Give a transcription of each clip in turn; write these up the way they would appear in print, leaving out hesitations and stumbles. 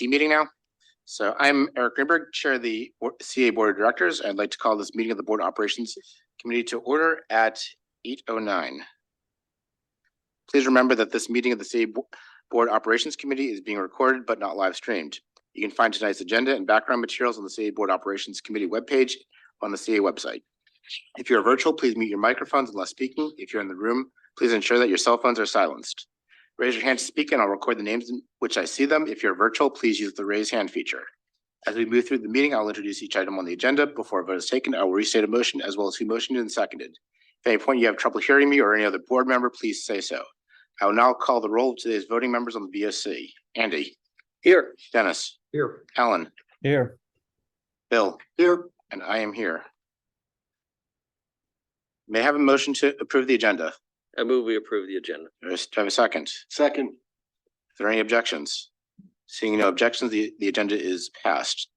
Meeting now. So I'm Eric Greenberg, Chair of the CA Board of Directors. I'd like to call this meeting of the Board Operations Committee to order at 8:09. Please remember that this meeting of the CA Board Operations Committee is being recorded but not live streamed. You can find tonight's agenda and background materials on the CA Board Operations Committee webpage on the CA website. If you're virtual, please mute your microphones unless speaking. If you're in the room, please ensure that your cell phones are silenced. Raise your hand to speak and I'll record the names in which I see them. If you're virtual, please use the raise hand feature. As we move through the meeting, I'll introduce each item on the agenda. Before a vote is taken, I will restate a motion as well as who motioned and seconded. If at any point you have trouble hearing me or any other board member, please say so. I will now call the roll of today's voting members on the BOC. Andy. Here. Dennis. Here. Alan. Here. Bill. Here. And I am here. May I have a motion to approve the agenda? I move we approve the agenda. Do I have a second? Second. Are there any objections? Seeing no objections, the agenda is passed.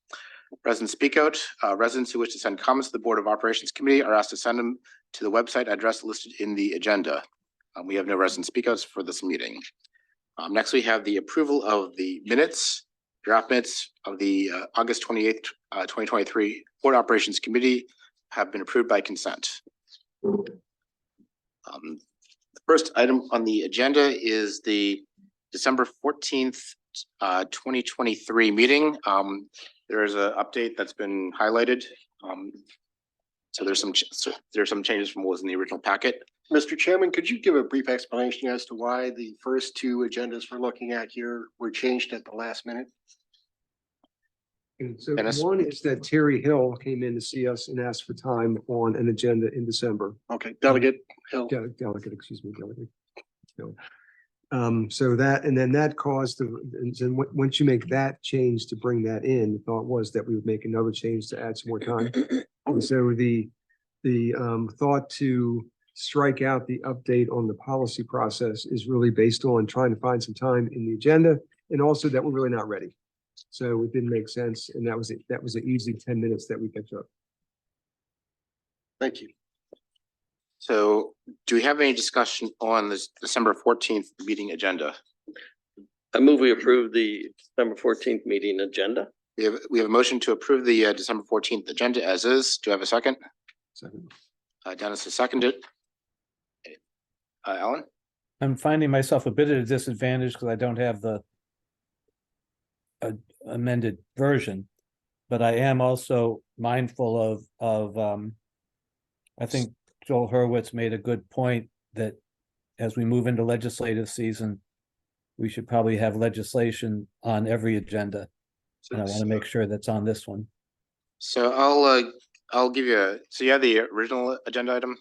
Residents speak out. Residents who wish to send comments to the Board of Operations Committee are asked to send them to the website address listed in the agenda. We have no resident speakouts for this meeting. Next, we have the approval of the minutes, draft minutes of the August 28th, 2023 Board Operations Committee have been approved by consent. The first item on the agenda is the December 14th, 2023 meeting. There is an update that's been highlighted. So there's some changes from what was in the original packet. Mr. Chairman, could you give a brief explanation as to why the first two agendas we're looking at here were changed at the last minute? And so Dennis? one is that Terry Hill came in to see us and asked for time on an agenda in December. Okay, Delegate Hill. Delegate, excuse me, Delegate Hill. So that, and then that caused and once you make that change to bring that in, the thought was that we would make another change to add some more time. And so the thought to strike out the update on the policy process is really based on trying to find some time in the agenda and also that we're really not ready. So it didn't make sense. And that was it. That was an easy 10 minutes that we picked up. Thank you. So do we have any discussion on this December 14th meeting agenda? I move we approve the December 14th meeting agenda. We have a motion to approve the December 14th agenda as is. Do I have a second? Second. Dennis has seconded. Alan? I'm finding myself a bit at a disadvantage because I don't have the amended version, but I am also mindful of I think Joel Hurwitz made a good point that as we move into legislative season, we should probably have legislation on every agenda. And I want to make sure that's on this one. So I'll give you so you have the original agenda item,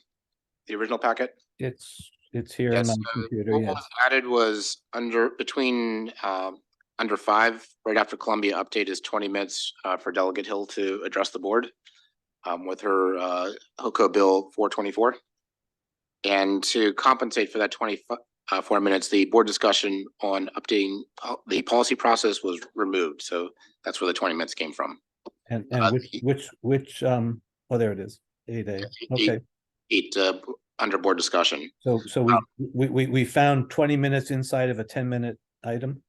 the original packet. It's here in my computer. What Yes. was added was under 5, right after Columbia update is 20 minutes for Delegate Hill to address the board with her HOCO Bill 424. And to compensate for that 24 minutes, the board discussion on updating the policy process was removed. So that's where the 20 minutes came from. And which oh, there it is. 8A. Okay. 8 under board discussion. So we found 20 minutes inside of a 10-minute item.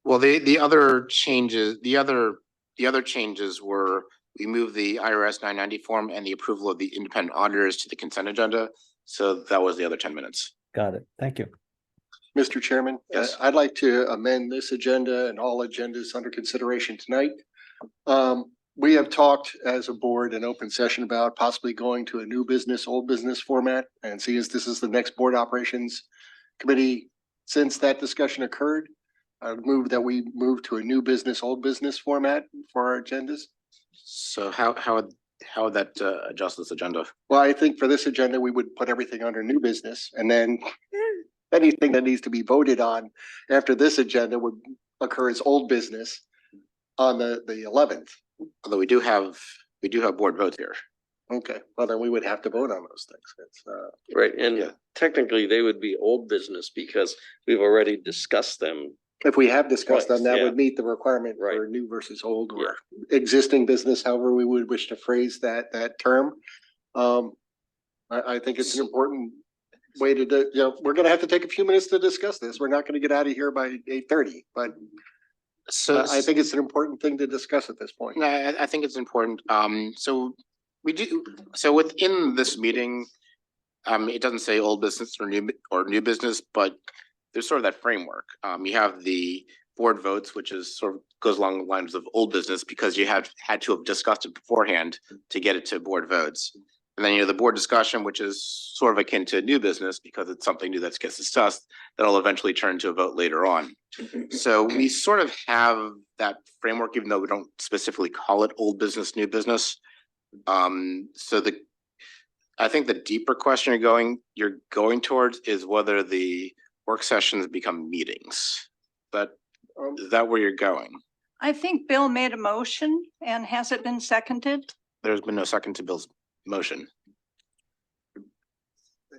Well, the other changes, the other changes were we moved the IRS 990 form and the approval of the independent auditors to the consent agenda. So that was the other 10 minutes. Got it. Thank you. Mr. Chairman, Yes. I'd like to amend this agenda and all agendas under consideration tonight. We have talked as a board in open session about possibly going to a new business, old business format. And seeing as this is the next board operations committee, since that discussion occurred, I would move that we move to a new business, old business format for our agendas. So how would that adjust this agenda? Well, I think for this agenda, we would put everything under new business and then anything that needs to be voted on after this agenda would occur as old business on the 11th. Although we do have board votes here. Okay, well, then we would have to vote on those things. It's, Right. And Yeah. technically they would be old business because we've already discussed them. if we have discussed them, that Yeah. would meet the requirement for Right. new versus old or existing business, however we would wish to phrase that term. I think it's an important way to do, we're gonna have to take a few minutes to discuss this. We're not gonna get out of here by 8:30, but So I think it's an important thing to discuss at this point. No, I think it's important. So we do, so within this meeting, it doesn't say old business or new business, but there's sort of that framework. You have the board votes, which is sort of goes along the lines of old business because you have had to have discussed it beforehand to get it to board votes. And then you have the board discussion, which is sort of akin to new business because it's something new that gets discussed that'll eventually turn to a vote later on. So we sort of have that framework, even though we don't specifically call it old business, new business. I think the deeper question you're going towards is whether the work sessions become meetings. But is that where you're going? I think Bill made a motion, and has it been seconded? There's been no second to Bill's motion.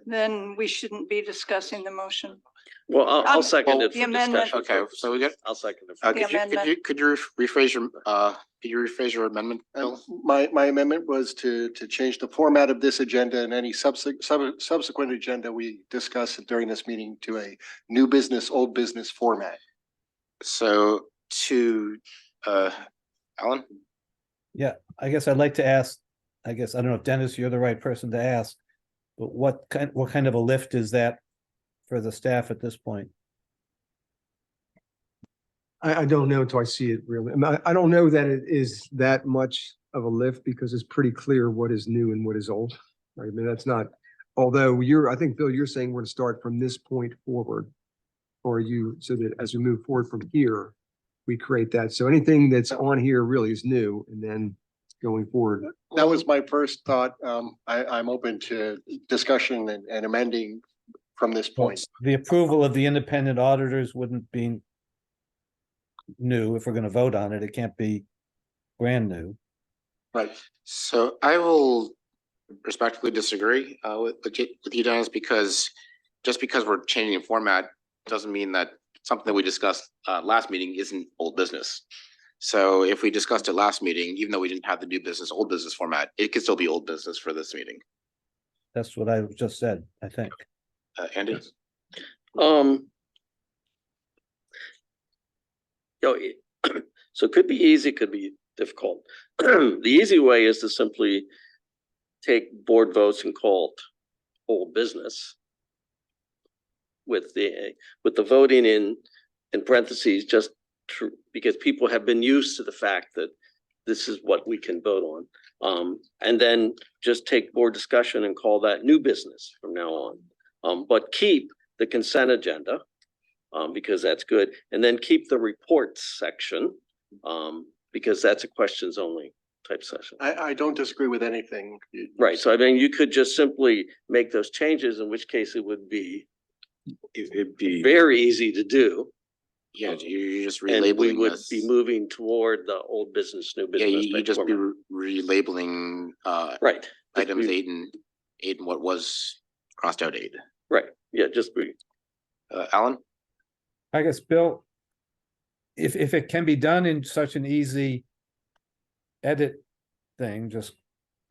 Then we shouldn't be discussing the motion. Well, I'll Um, second it the for amendment- discussion. Okay, so we got, I'll second it. The could you rephrase your amendment, Bill? My amendment was to change the format of this agenda and any subsequent agenda we discuss during this meeting to a new business, old business format. So to Alan? Yeah, I guess I'd like to ask, I don't know if Dennis, you're the right person to ask, but what kind of a lift is that for the staff at this point? I don't know until I see it really. I don't know that it is that much of a lift because it's pretty clear what is new and what is old. Right? I mean, that's not, although I think, Bill, you're saying we're to start from this point forward. Or so that as we move forward from here, we create that. So anything that's on here really is new and then going forward. That was my first thought. I'm open to discussion and amending from this point. The approval of the independent auditors wouldn't be new if we're gonna vote on it. It can't be brand new. Right. So I will respectfully disagree with you, Dennis, because just because we're changing format doesn't mean that something that we discussed last meeting isn't old business. So if we discussed it last meeting, even though we didn't have the new business, old business format, it could still be old business for this meeting. That's what I just said, I think. Andy? So it could be easy, could be difficult. The easy way is to simply take board votes and call it old business. With the voting in parentheses, just because people have been used to the fact that this is what we can vote on. And then just take board discussion and call that new business from now on. But keep the consent agenda, because that's good. And then keep the reports section, because that's a questions only type session. I don't disagree with anything. Right, so I mean, you could just simply make those changes, in which case it would be It'd be very easy to do. Yeah, you're just And we relabeling would this. be moving toward the old business, new Yeah, business. you type just be format. relabeling Right. items We- 8 and what was crossed out 8. Right, yeah, just be, Alan? I guess, Bill, if it can be done in such an easy edit thing, just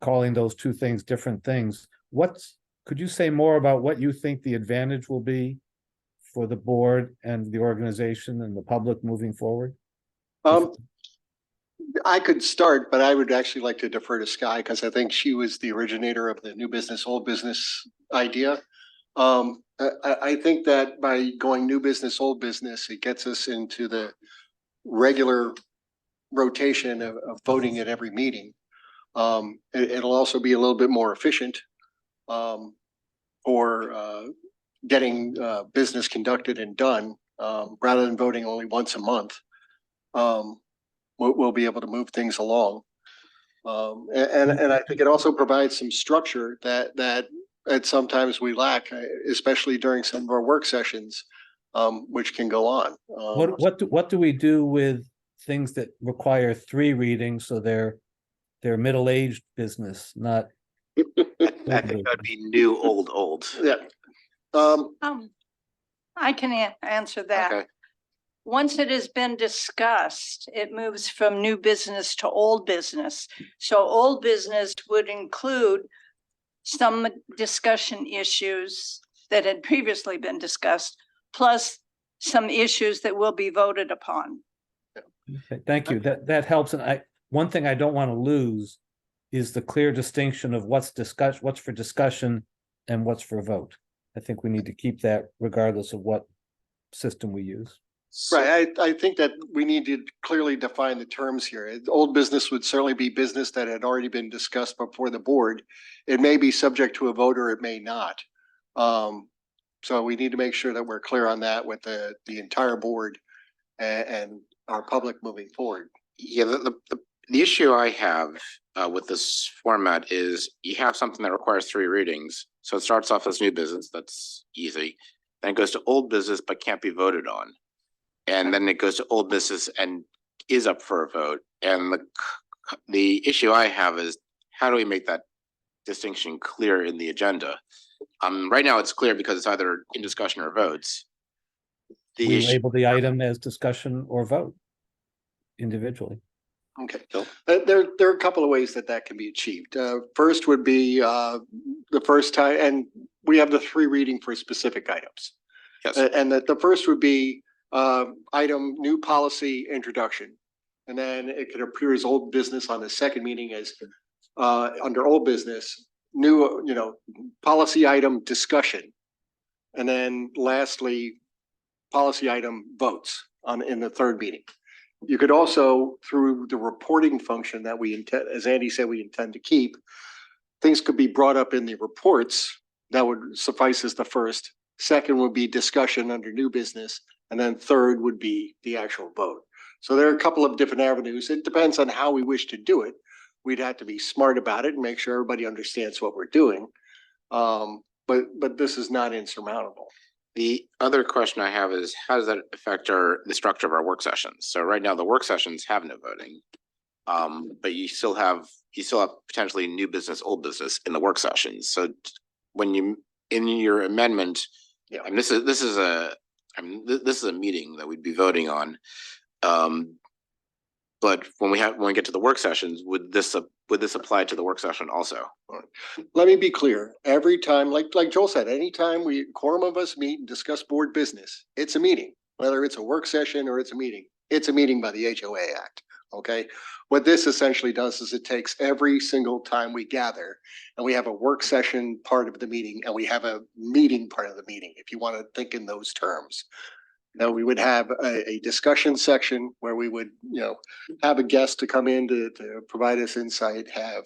calling those two things different things, could you say more about what you think the advantage will be for the board and the organization and the public moving forward? I could start, but I would actually like to defer to Sky because I think she was the originator of the new business, old business idea. I think that by going new business, old business, it gets us into the regular rotation of voting at every meeting. It'll also be a little bit more efficient for getting business conducted and done rather than voting only once a month. We'll be able to move things along. And I think it also provides some structure that sometimes we lack, especially during some of our work sessions, which can go on. What do we do with things that require 3 readings, so they're middle-aged business, not? I think that would be new, old. Yeah. I can answer that. Okay. Once it has been discussed, it moves from new business to old business. So old business would include some discussion issues that had previously been discussed, plus some issues that will be voted upon. Okay, thank you. That helps. And one thing I don't want to lose is the clear distinction of what's for discussion and what's for vote. I think we need to keep that regardless of what system we use. Right, I think that we need to clearly define the terms here. Old business would certainly be business that had already been discussed before the board. It may be subject to a vote or it may not. So we need to make sure that we're clear on that with the entire board and our public moving forward. Yeah, the issue I have with this format is you have something that requires 3 readings. So it starts off as new business, that's easy. Then it goes to old business but can't be voted on. And then it goes to old business and is up for a vote. And the issue I have is how do we make that distinction clear in the agenda? Right now it's clear because it's either in discussion or votes. The We issue, label the item as discussion or vote individually. Okay, Bill? there are a couple of ways that can be achieved. First would be the first time, and we have the 3 reading for specific items. yes, And the first would be item new policy introduction. And then it could appear as old business on the second meeting as under old business, new, policy item discussion. And then lastly, policy item votes in the third meeting. You could also, through the reporting function that we intend, as Andy said, we intend to keep, things could be brought up in the reports that would suffice as the first. Second would be discussion under new business. And then third would be the actual vote. So there are a couple of different avenues. It depends on how we wish to do it. We'd have to be smart about it and make sure everybody understands what we're doing. But this is not insurmountable. the other question I have is how does that affect the structure of our work sessions? So right now the work sessions have no voting. But you still have potentially new business, old business in the work sessions. So when in your amendment, Yeah. and this is a meeting that we'd be voting on. But when we get to the work sessions, would this apply to the work session also? Let me be clear. Every time, like Joel said, anytime quorum of us meet and discuss board business, it's a meeting, whether it's a work session or it's a meeting. It's a meeting by the HOA Act. Okay. What this essentially does is it takes every single time we gather and we have a work session part of the meeting and we have a meeting part of the meeting, if you want to think in those terms. Now, we would have a discussion section where we would, have a guest to come in to provide us insight, have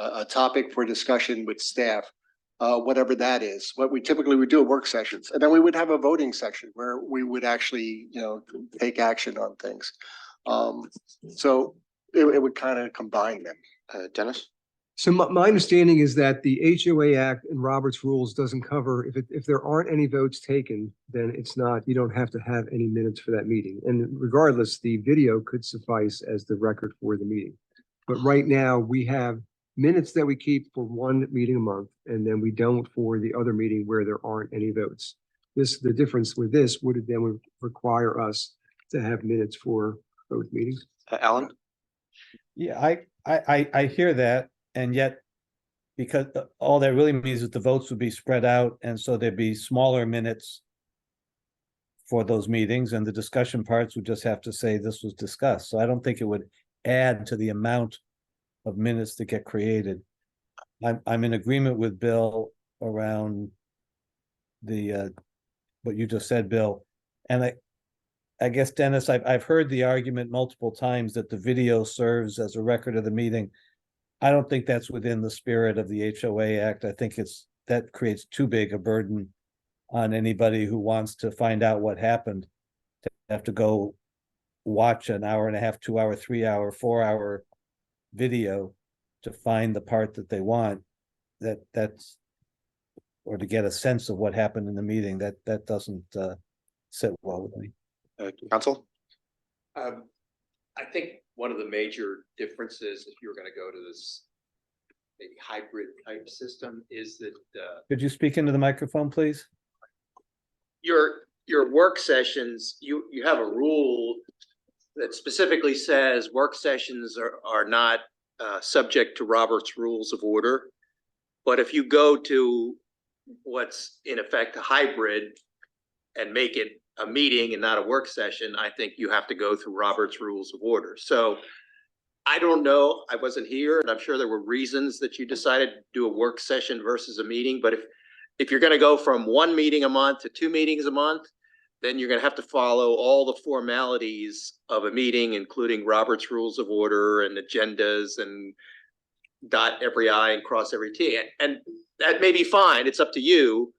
a topic for discussion with staff, whatever that is. What we typically would do at work sessions. And then we would have a voting section where we would actually, take action on things. So it would kind of combine them. Dennis? So my understanding is that the HOA Act and Robert's Rules doesn't cover, if there aren't any votes taken, then you don't have to have any minutes for that meeting. And regardless, the video could suffice as the record for the meeting. But right now, we have minutes that we keep for one meeting a month, and then we don't for the other meeting where there aren't any votes. The difference with this would require us to have minutes for both meetings. Alan? Yeah, I hear that. And yet, because all that really means is the votes would be spread out, and so there'd be smaller minutes for those meetings, and the discussion parts would just have to say this was discussed. So I don't think it would add to the amount of minutes that get created. I'm in agreement with Bill around the what you just said, Bill. And I guess, Dennis, I've heard the argument multiple times that the video serves as a record of the meeting. I don't think that's within the spirit of the HOA Act. I think that creates too big a burden on anybody who wants to find out what happened to have to go watch an hour and a half, 2 hour, 3 hour, 4 hour video to find the part that they want. Or to get a sense of what happened in the meeting. That doesn't sit well with me. Council? I think one of the major differences, if you're gonna go to this maybe hybrid type system, is that Could you speak into the microphone, please? your work sessions, you have a rule that specifically says work sessions are not subject to Robert's Rules of Order. But if you go to what's in effect a hybrid and make it a meeting and not a work session, I think you have to go through Robert's Rules of Order. So I don't know, I wasn't here, and I'm sure there were reasons that you decided to do a work session versus a meeting, but if you're gonna go from one meeting a month to 2 meetings a month, then you're gonna have to follow all the formalities of a meeting, including Robert's Rules of Order and agendas and dot every I and cross every T. And that may be fine, it's up to you,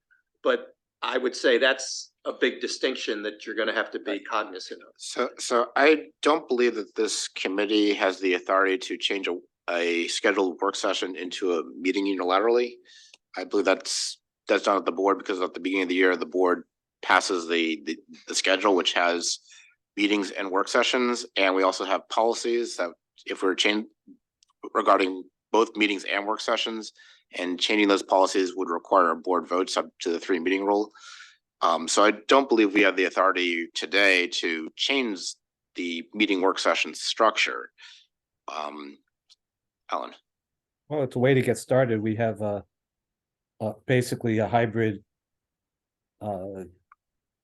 but I would say that's a big distinction that you're gonna have to be cognizant of. So I don't believe that this committee has the authority to change a scheduled work session into a meeting unilaterally. I believe that's done at the board, because at the beginning of the year, the board passes the schedule, which has meetings and work sessions, and we also have policies that if we're regarding both meetings and work sessions, and changing those policies would require a board vote up to the 3-meeting rule. So I don't believe we have the authority today to change the meeting work session structure. Alan. Well, it's a way to get started. We have basically a hybrid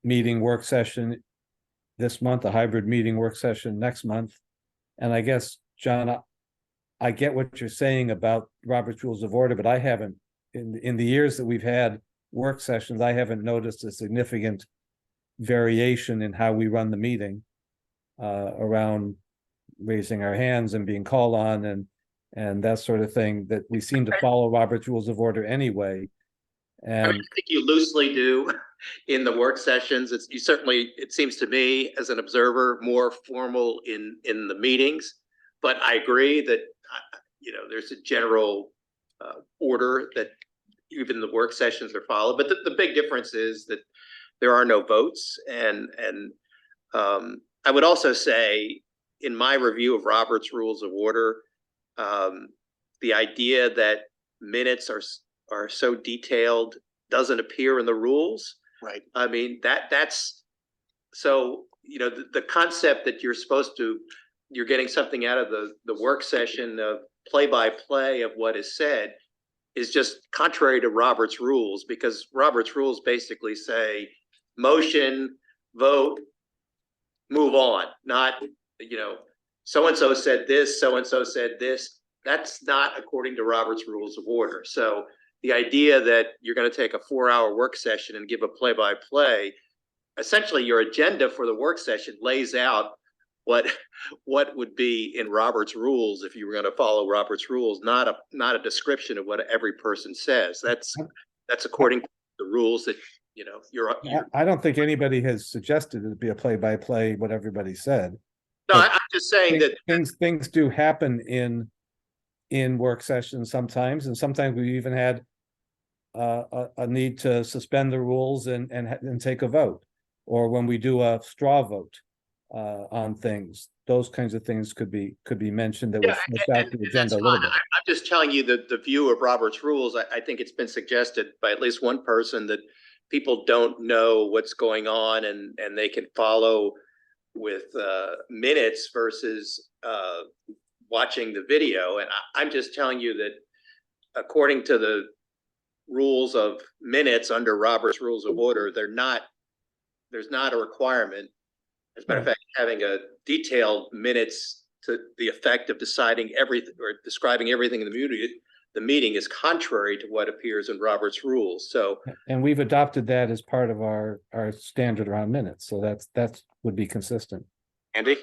meeting work session this month, a hybrid meeting work session next month. And I guess, John, I get what you're saying about Robert's Rules of Order, but I haven't, in the years that we've had work sessions, I haven't noticed a significant variation in how we run the meeting around raising our hands and being called on and that sort of thing, that we seem to follow Robert's Rules of Order anyway. I mean, And I think you loosely do in the work sessions. You certainly, it seems to me as an observer, more formal in the meetings. But I agree that, there's a general order that even the work sessions are followed. But the big difference is that there are no votes. And I would also say, in my review of Robert's Rules of Order, the idea that minutes are so detailed doesn't appear in the rules. Right. I mean, that's so, the concept that you're getting something out of the work session of play-by-play of what is said is just contrary to Robert's Rules, because Robert's Rules basically say motion, vote, move on, not, so-and-so said this, so-and-so said this. That's not according to Robert's Rules of Order. So the idea that you're going to take a 4-hour work session and give a play-by-play, essentially your agenda for the work session lays out what would be in Robert's Rules if you were going to follow Robert's Rules, not a description of what every person says. That's according to the rules that you're. I don't think anybody has suggested it be a play-by-play what everybody said. No, I'm just saying that Things do happen in work sessions sometimes, and sometimes we even had a need to suspend the rules and take a vote, or when we do a straw vote on things, those kinds of things could be mentioned that would flesh out the agenda a little bit. I'm just telling you that the view of Robert's Rules, I think it's been suggested by at least one person that people don't know what's going on and they can follow with minutes versus watching the video. And I'm just telling you that according to the rules of minutes under Robert's Rules of Order, there's not a requirement. As a matter of fact, having a detailed minutes to the effect of deciding everything or describing everything in the meeting is contrary to what appears in Robert's Rules. So, And we've adopted that as part of our standard around minutes, so that would be consistent. Andy?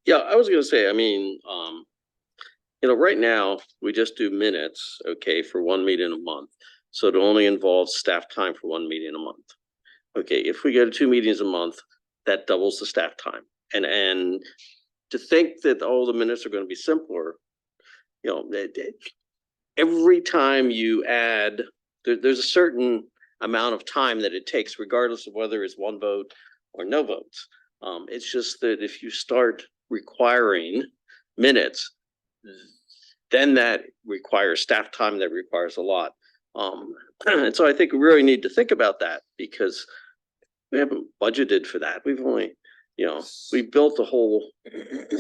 Yeah, I was gonna say, I mean, right now, we just do minutes, okay, for 1 meeting a month. So it only involves staff time for 1 meeting a month. Okay, if we go to 2 meetings a month, that doubles the staff time. And to think that all the minutes are going to be simpler, every time you add, there's a certain amount of time that it takes, regardless of whether it's 1 vote or no votes. It's just that if you start requiring minutes, then that requires staff time, that requires a lot. And so I think we really need to think about that, because we haven't budgeted for that. We've only, we built the whole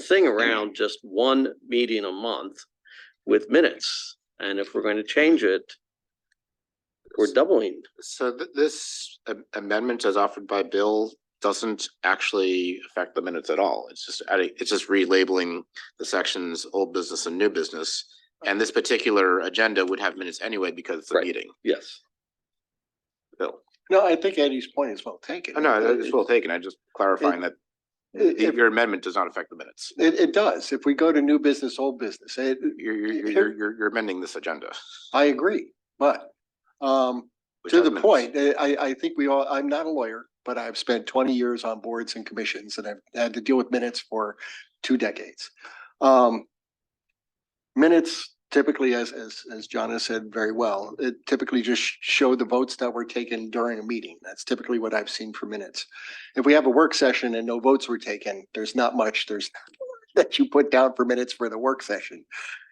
thing around just 1 meeting a month with minutes. And if we're going to change it, we're doubling. So this amendment as offered by Bill doesn't actually affect the minutes at all. It's just adding, it's just relabeling the sections old business and new business. And this particular agenda would have minutes anyway because it's a Right. meeting. Yes. Bill. No, I think Andy's point is well taken. Oh, no, it's well taken. I'm just clarifying that If- your amendment does not affect the minutes. It does. If we go to new business, old business, You're amending this agenda. I agree, but, which to has the minutes. point, I think we all, I'm not a lawyer, but I've spent 20 years on boards and commissions and I've had to deal with minutes for 2 decades. Minutes typically, as John has said very well, it typically just show the votes that were taken during a meeting. That's typically what I've seen for minutes. If we have a work session and no votes were taken, there's not much that you put down for minutes for the work session.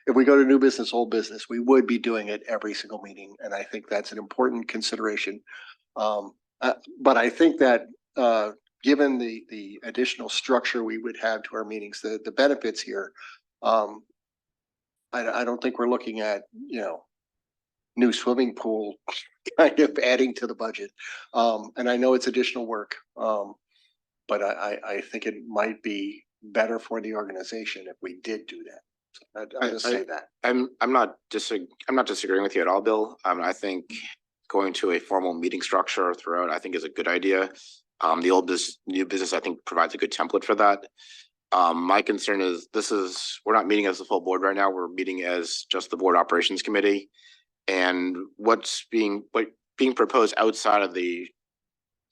If we go to new business, old business, we would be doing it every single meeting, and I think that's an important consideration. But I think that, given the additional structure we would have to our meetings, the benefits here, I don't think we're looking at, new swimming pool kind of adding to the budget. And I know it's additional work, but I think it might be better for the organization if we did do that. I'll just say that. I'm not disagreeing with you at all, Bill. I think going to a formal meeting structure throughout, I think is a good idea. The old business, new business, I think provides a good template for that. My concern is we're not meeting as a full board right now. We're meeting as just the board operations committee. And what's being proposed outside of the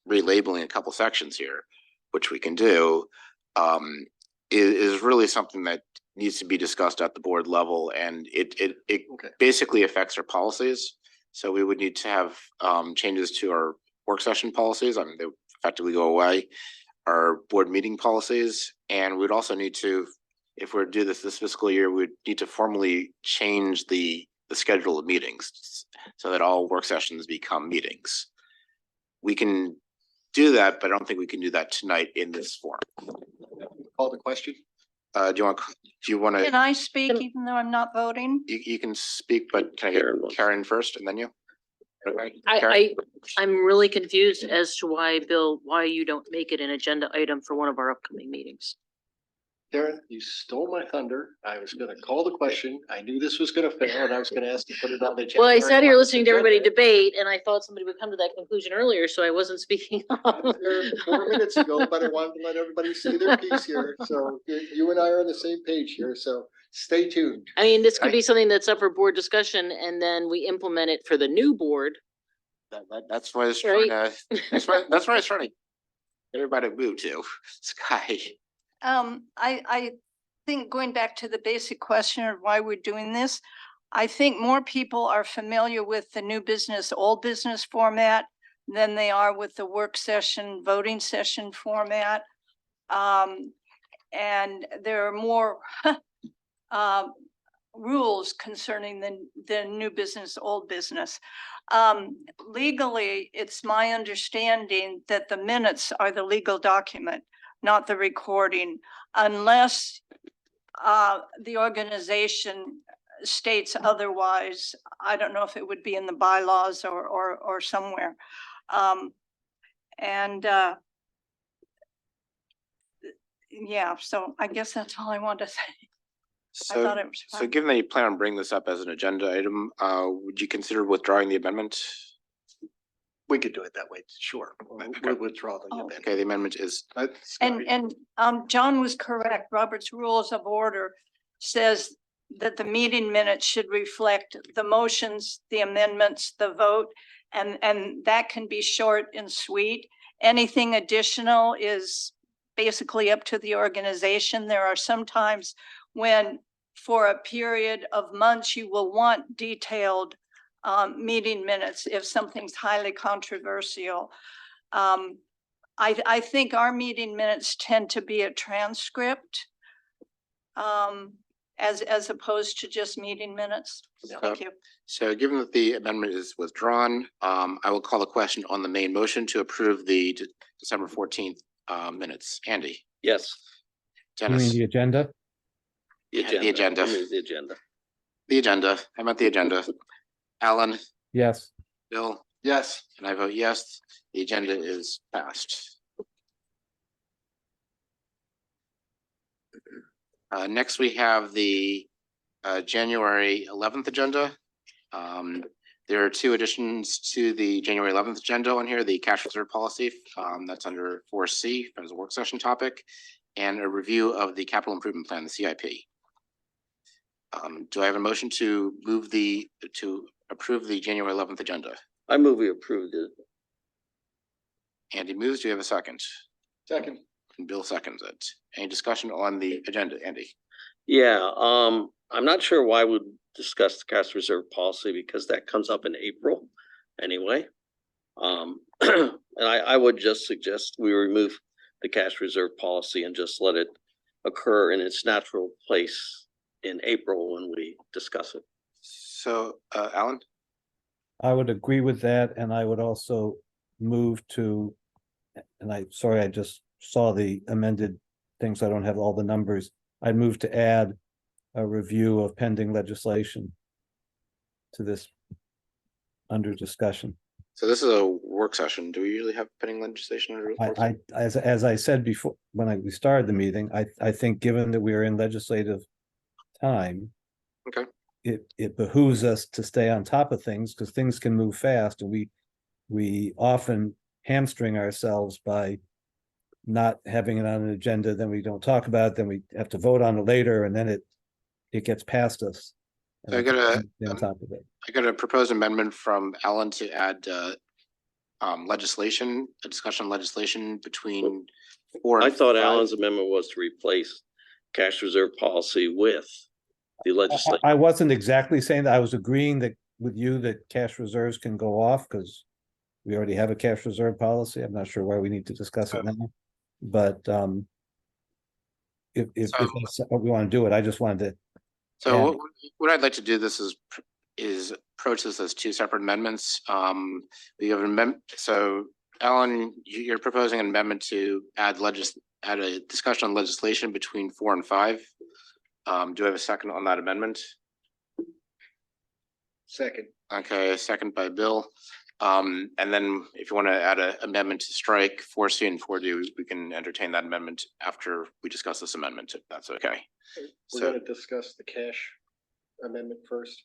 relabeling a couple sections here, which we can do, is really something that needs to be discussed at the board level, and it Okay. basically affects our policies. So we would need to have changes to our work session policies. I mean, they would effectively go away. Our board meeting policies, and we'd also need to, if we're to do this fiscal year, we'd need to formally change the schedule of meetings so that all work sessions become meetings. We can do that, but I don't think we can do that tonight in this form. Call the question. Do you want Can to, I speak even though I'm not voting? you can speak, but can I get Karen wants- Karen first and then you? Okay, Karen? I'm really confused as to why, Bill, why you don't make it an agenda item for one of our upcoming meetings. Karen, you stole my thunder. I was gonna call the question. I knew this was gonna fail and I was gonna ask to put it on the agenda. Well, I sat here listening to everybody debate and I thought somebody would come to that conclusion earlier, so I wasn't speaking up. 4 minutes ago, but I wanted to let everybody see their piece here. So you and I are on the same page here, so stay tuned. I mean, this could be something that's up for board discussion and then we implement it for the new board. That's why I was trying to, that's why I was trying to get everybody to move to. Sky. I think going back to the basic question of why we're doing this, I think more people are familiar with the new business, old business format than they are with the work session, voting session format. And there are more rules concerning the new business, old business. Legally, it's my understanding that the minutes are the legal document, not the recording, unless the organization states otherwise. I don't know if it would be in the bylaws or somewhere. Yeah, so I guess that's all I want to say. I So, thought it was so fine. given that you plan on bringing this up as an agenda item, would you consider withdrawing the amendment? We could do it that way, sure. We'll withdraw the Oh. amendment. Okay, the amendment is, And John was correct. Robert's Rules of Order says that the meeting minutes should reflect the motions, the amendments, the vote, and that can be short and sweet. Anything additional is basically up to the organization. There are some times when for a period of months, you will want detailed meeting minutes if something's highly controversial. I think our meeting minutes tend to be a transcript as opposed to just meeting minutes. Thank you. so given that the amendment is withdrawn, I will call the question on the main motion to approve the December 14th minutes. Andy, Yes. You mean Dennis, the agenda? the agenda, The agenda. the agenda. I meant the agenda. Alan, Yes. Bill, Yes, and I vote yes. The agenda is passed. Next, we have the January 11th agenda. There are two additions to the January 11th agenda on here, the cash reserve policy, that's under 4C as a work session topic, and a review of the capital improvement plan, the CIP. Do I have a motion to approve the January 11th agenda? I move we approved it. Andy moves. Do you have a second? Second. And Bill seconds it. Any discussion on the agenda, Andy? Yeah, I'm not sure why we'd discuss the cash reserve policy because that comes up in April anyway. And I would just suggest we remove the cash reserve policy and just let it occur in its natural place in April when we discuss it. So, Alan? I would agree with that, and I would also move to, and sorry, I just saw the amended things, I don't have all the numbers. I'd move to add a review of pending legislation to this under discussion. So this is a work session. Do we usually have pending legislation? Under work session? As I said before, when we started the meeting, I think given that we are in legislative time. Okay. It behooves us to stay on top of things because things can move fast, and we often hamstring ourselves by not having it on an agenda, then we don't talk about it, then we have to vote on it later, and then it gets past us. And So I got think we on top of it. I got a proposed amendment from Alan to add legislation, a discussion on legislation between 4 I and thought 5. Alan's amendment was to replace cash reserve policy with the legislation. I wasn't exactly saying that. I was agreeing that with you that cash reserves can go off because we already have a cash reserve policy. I'm not sure why we need to discuss it now. But if that's what we want to do it, I just wanted to. So Yeah. what I'd like to do this is approach this as two separate amendments. We have so Alan, you're proposing an amendment to add a discussion on legislation between 4 and 5. Do I have a second on that amendment? Second. Okay, a second by Bill. And then if you want to add an amendment to strike 4C and 4D, we can entertain that amendment after we discuss this amendment, if that's okay. We're So gonna discuss the cash amendment first.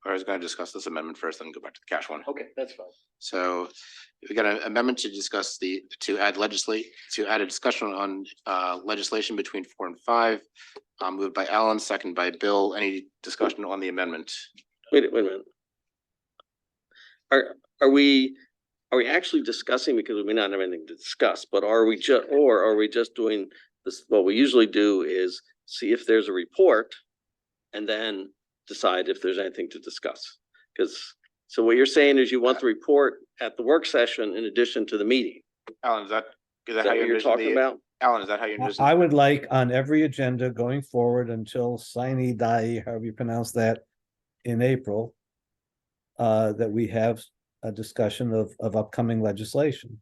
I was going to discuss this amendment first, then go back to the cash one. Okay, that's fine. So we got an amendment to discuss to add a discussion on legislation between 4 and 5. Moved by Alan, second by Bill. Any discussion on the amendment? Wait a minute. Are we actually discussing, because we may not have anything to discuss, but are we just doing this? What we usually do is see if there's a report and then decide if there's anything to discuss. So what you're saying is you want the report at the work session in addition to the meeting. Alan, is that Is that how what you you're envision talking about? Alan, is that how you envision? I would like on every agenda going forward until sine die, however you pronounce that, in April, that we have a discussion of upcoming legislation.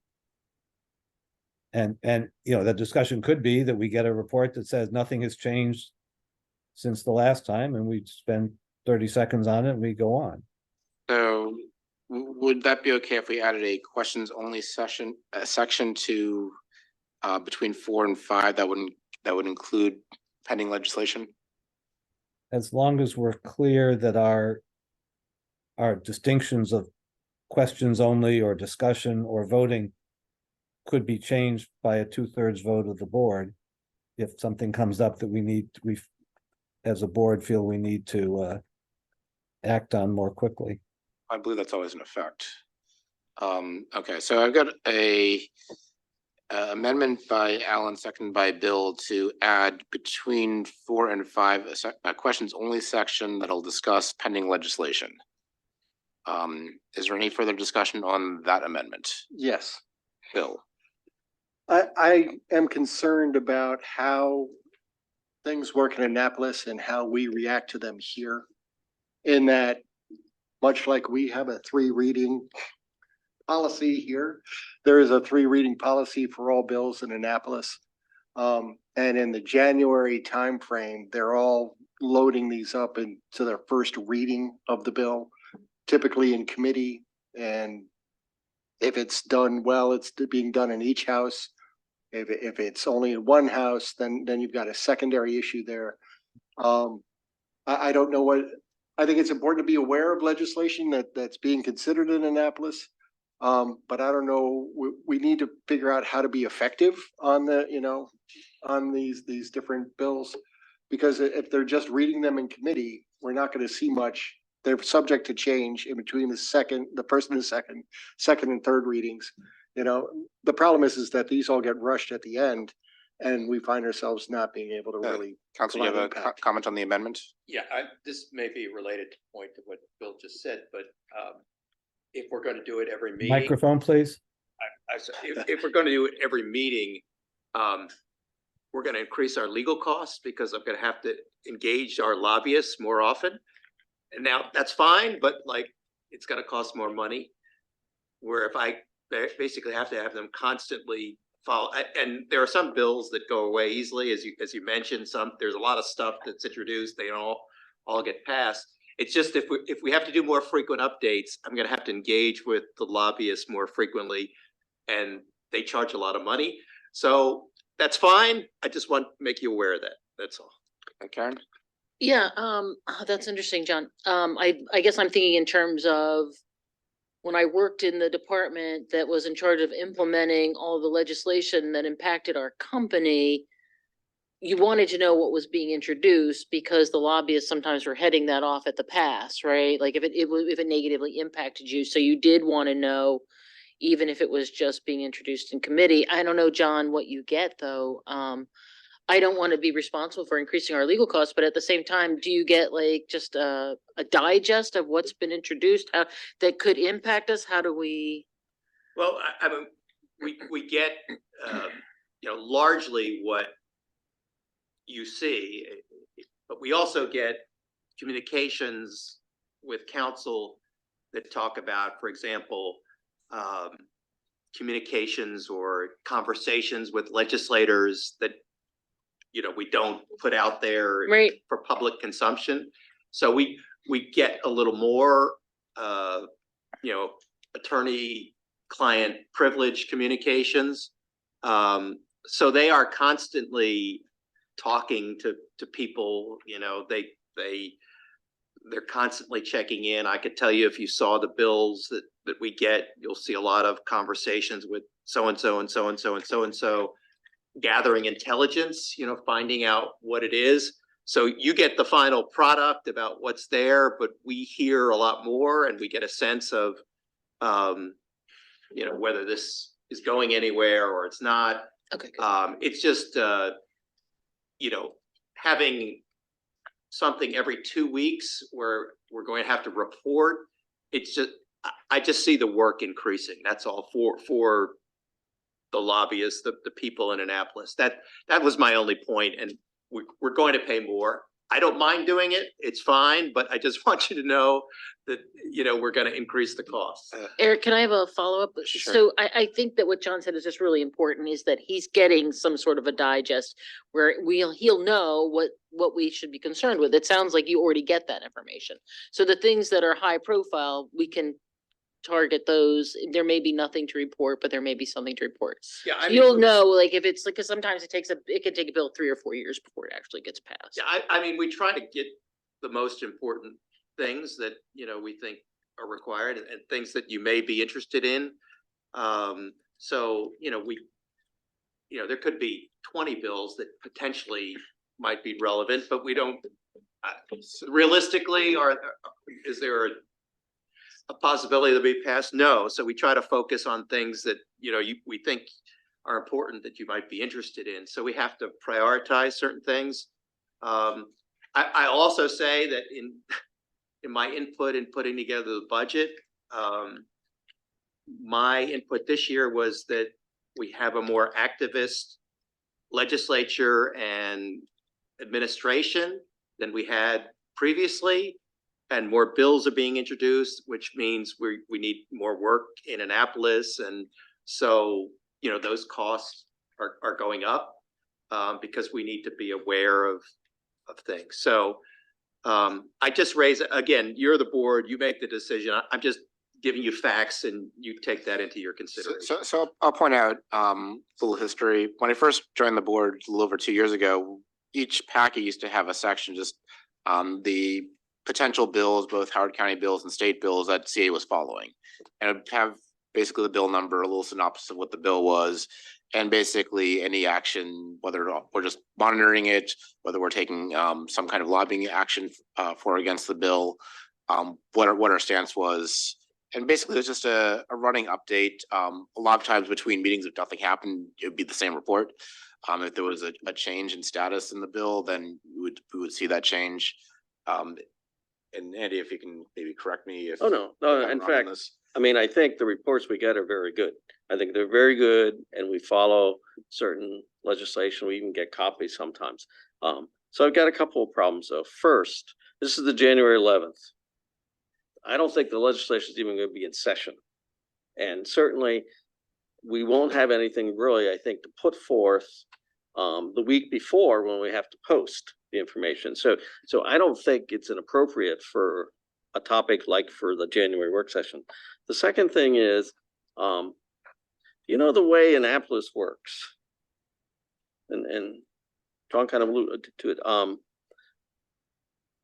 And the discussion could be that we get a report that says nothing has changed since the last time, and we spend 30 seconds on it and we go on. So would that be okay if we added a questions only section to between 4 and 5 that would include pending legislation? As long as we're clear that our distinctions of questions only or discussion or voting could be changed by a 2/3 vote of the board if something comes up that we as a board feel we need to act on more quickly. I believe that's always in effect. Okay, so I've got a amendment by Alan, second by Bill, to add between 4 and 5 a questions only section that'll discuss pending legislation. Is there any further discussion on that amendment? Yes. Bill? I am concerned about how things work in Annapolis and how we react to them here. In that, much like we have a 3 reading policy here, there is a 3 reading policy for all bills in Annapolis. And in the January timeframe, they're all loading these up into their first reading of the bill, typically in committee. And if it's done well, it's being done in each house If it's only in one house, then you've got a secondary issue there. I don't know I think it's important to be aware of legislation that's being considered in Annapolis. But I don't know, we need to figure out how to be effective on on these different bills. Because if they're just reading them in committee, we're not going to see much. They're subject to change in between the first and the second and third readings. The problem is that these all get rushed at the end and we find ourselves not being able to really. Council, you have a Impact. comment on the amendment? Yeah, this may be related to point to what Bill just said, but if we're going to do it every meeting. Microphone, please. If we're going to do it every meeting, we're going to increase our legal costs because I'm going to have to engage our lobbyists more often. And now that's fine, but like, it's going to cost more money. Where if I basically have to have them constantly follow, and there are some bills that go away easily, as you mentioned, there's a lot of stuff that's introduced, they don't all get passed. It's just if we have to do more frequent updates, I'm going to have to engage with the lobbyists more frequently, and they charge a lot of money. So that's fine. I just want to make you aware of that. That's all. And Karen? Yeah, that's interesting, John. I guess I'm thinking in terms of when I worked in the department that was in charge of implementing all the legislation that impacted our company, you wanted to know what was being introduced because the lobbyists sometimes were heading that off at the pass, right? Like if it negatively impacted you, so you did want to know, even if it was just being introduced in committee. I don't know, John, what you get though. I don't want to be responsible for increasing our legal costs, but at the same time, do you get like just a digest of what's been introduced that could impact us? How do we? Well, I mean, we get, largely what you see, but we also get communications with counsel that talk about, for example, communications or conversations with legislators that we don't put out there Right. for public consumption. So we get a little more, attorney-client privilege communications. So they are constantly talking to people. They're constantly checking in. I could tell you if you saw the bills that we get, you'll see a lot of conversations with so and so and so and so and so and so. Gathering intelligence, finding out what it is. So you get the final product about what's there, but we hear a lot more and we get a sense of, whether this is going anywhere or it's not. Okay. Good. It's just, having something every 2 weeks where we're going to have to report. I just see the work increasing. That's all for the lobbyists, the people in Annapolis. That was my only point, and we're going to pay more. I don't mind doing it; it's fine. But I just want you to know that we're going to increase the costs. Eric, can I have a follow-up? Sure. So I think that what John said is just really important, is that he's getting some sort of a digest where he'll know what we should be concerned with. It sounds like you already get that information. So the things that are high profile, we can target those. There may be nothing to report, but there may be something to report. Yeah, So you'll know, like if it's like, because sometimes it can take a bill 3 or 4 years before it actually gets passed. Yeah, I mean, we try to get the most important things that we think are required and things that you may be interested in. So there could be 20 bills that potentially might be relevant, but we don't. Realistically, is there a possibility they'll be passed? No. So we try to focus on things that we think are important that you might be interested in. So we have to prioritize certain things. I also say that in my input in putting together the budget, my input this year was that we have a more activist legislature and administration than we had previously. And more bills are being introduced, which means we need more work in Annapolis. And so, those costs are going up because we need to be aware of things. So I just raise, again, you're the board, you make the decision. I'm just giving you facts and you take that into your So, consideration. so I'll point out, a little history. When I first joined the board a little over 2 years ago, each packet used to have a section just, the potential bills, both Howard County bills and state bills that CA was following. And it'd have basically the bill number, a little synopsis of what the bill was, and basically any action, whether we're just monitoring it, whether we're taking, some kind of lobbying action, for or against the bill, what our stance was. And basically, it's just a running update. A lot of times between meetings, if nothing happened, it would be the same report. If there was a change in status in the bill, then we would see that change. And Andy, if you can maybe correct me if. Oh, no, if I'm in wrong on fact, this. I mean, I think the reports we get are very good. I think they're very good and we follow certain legislation. We even get copies sometimes. So I've got a couple of problems though. First, this is the January 11th. I don't think the legislation is even going to be in session. And certainly we won't have anything really, I think, to put forth the week before when we have to post the information. So I don't think it's inappropriate for a topic like for the January work session. The second thing is, you know, the way Annapolis works, and John kind of alluded to it.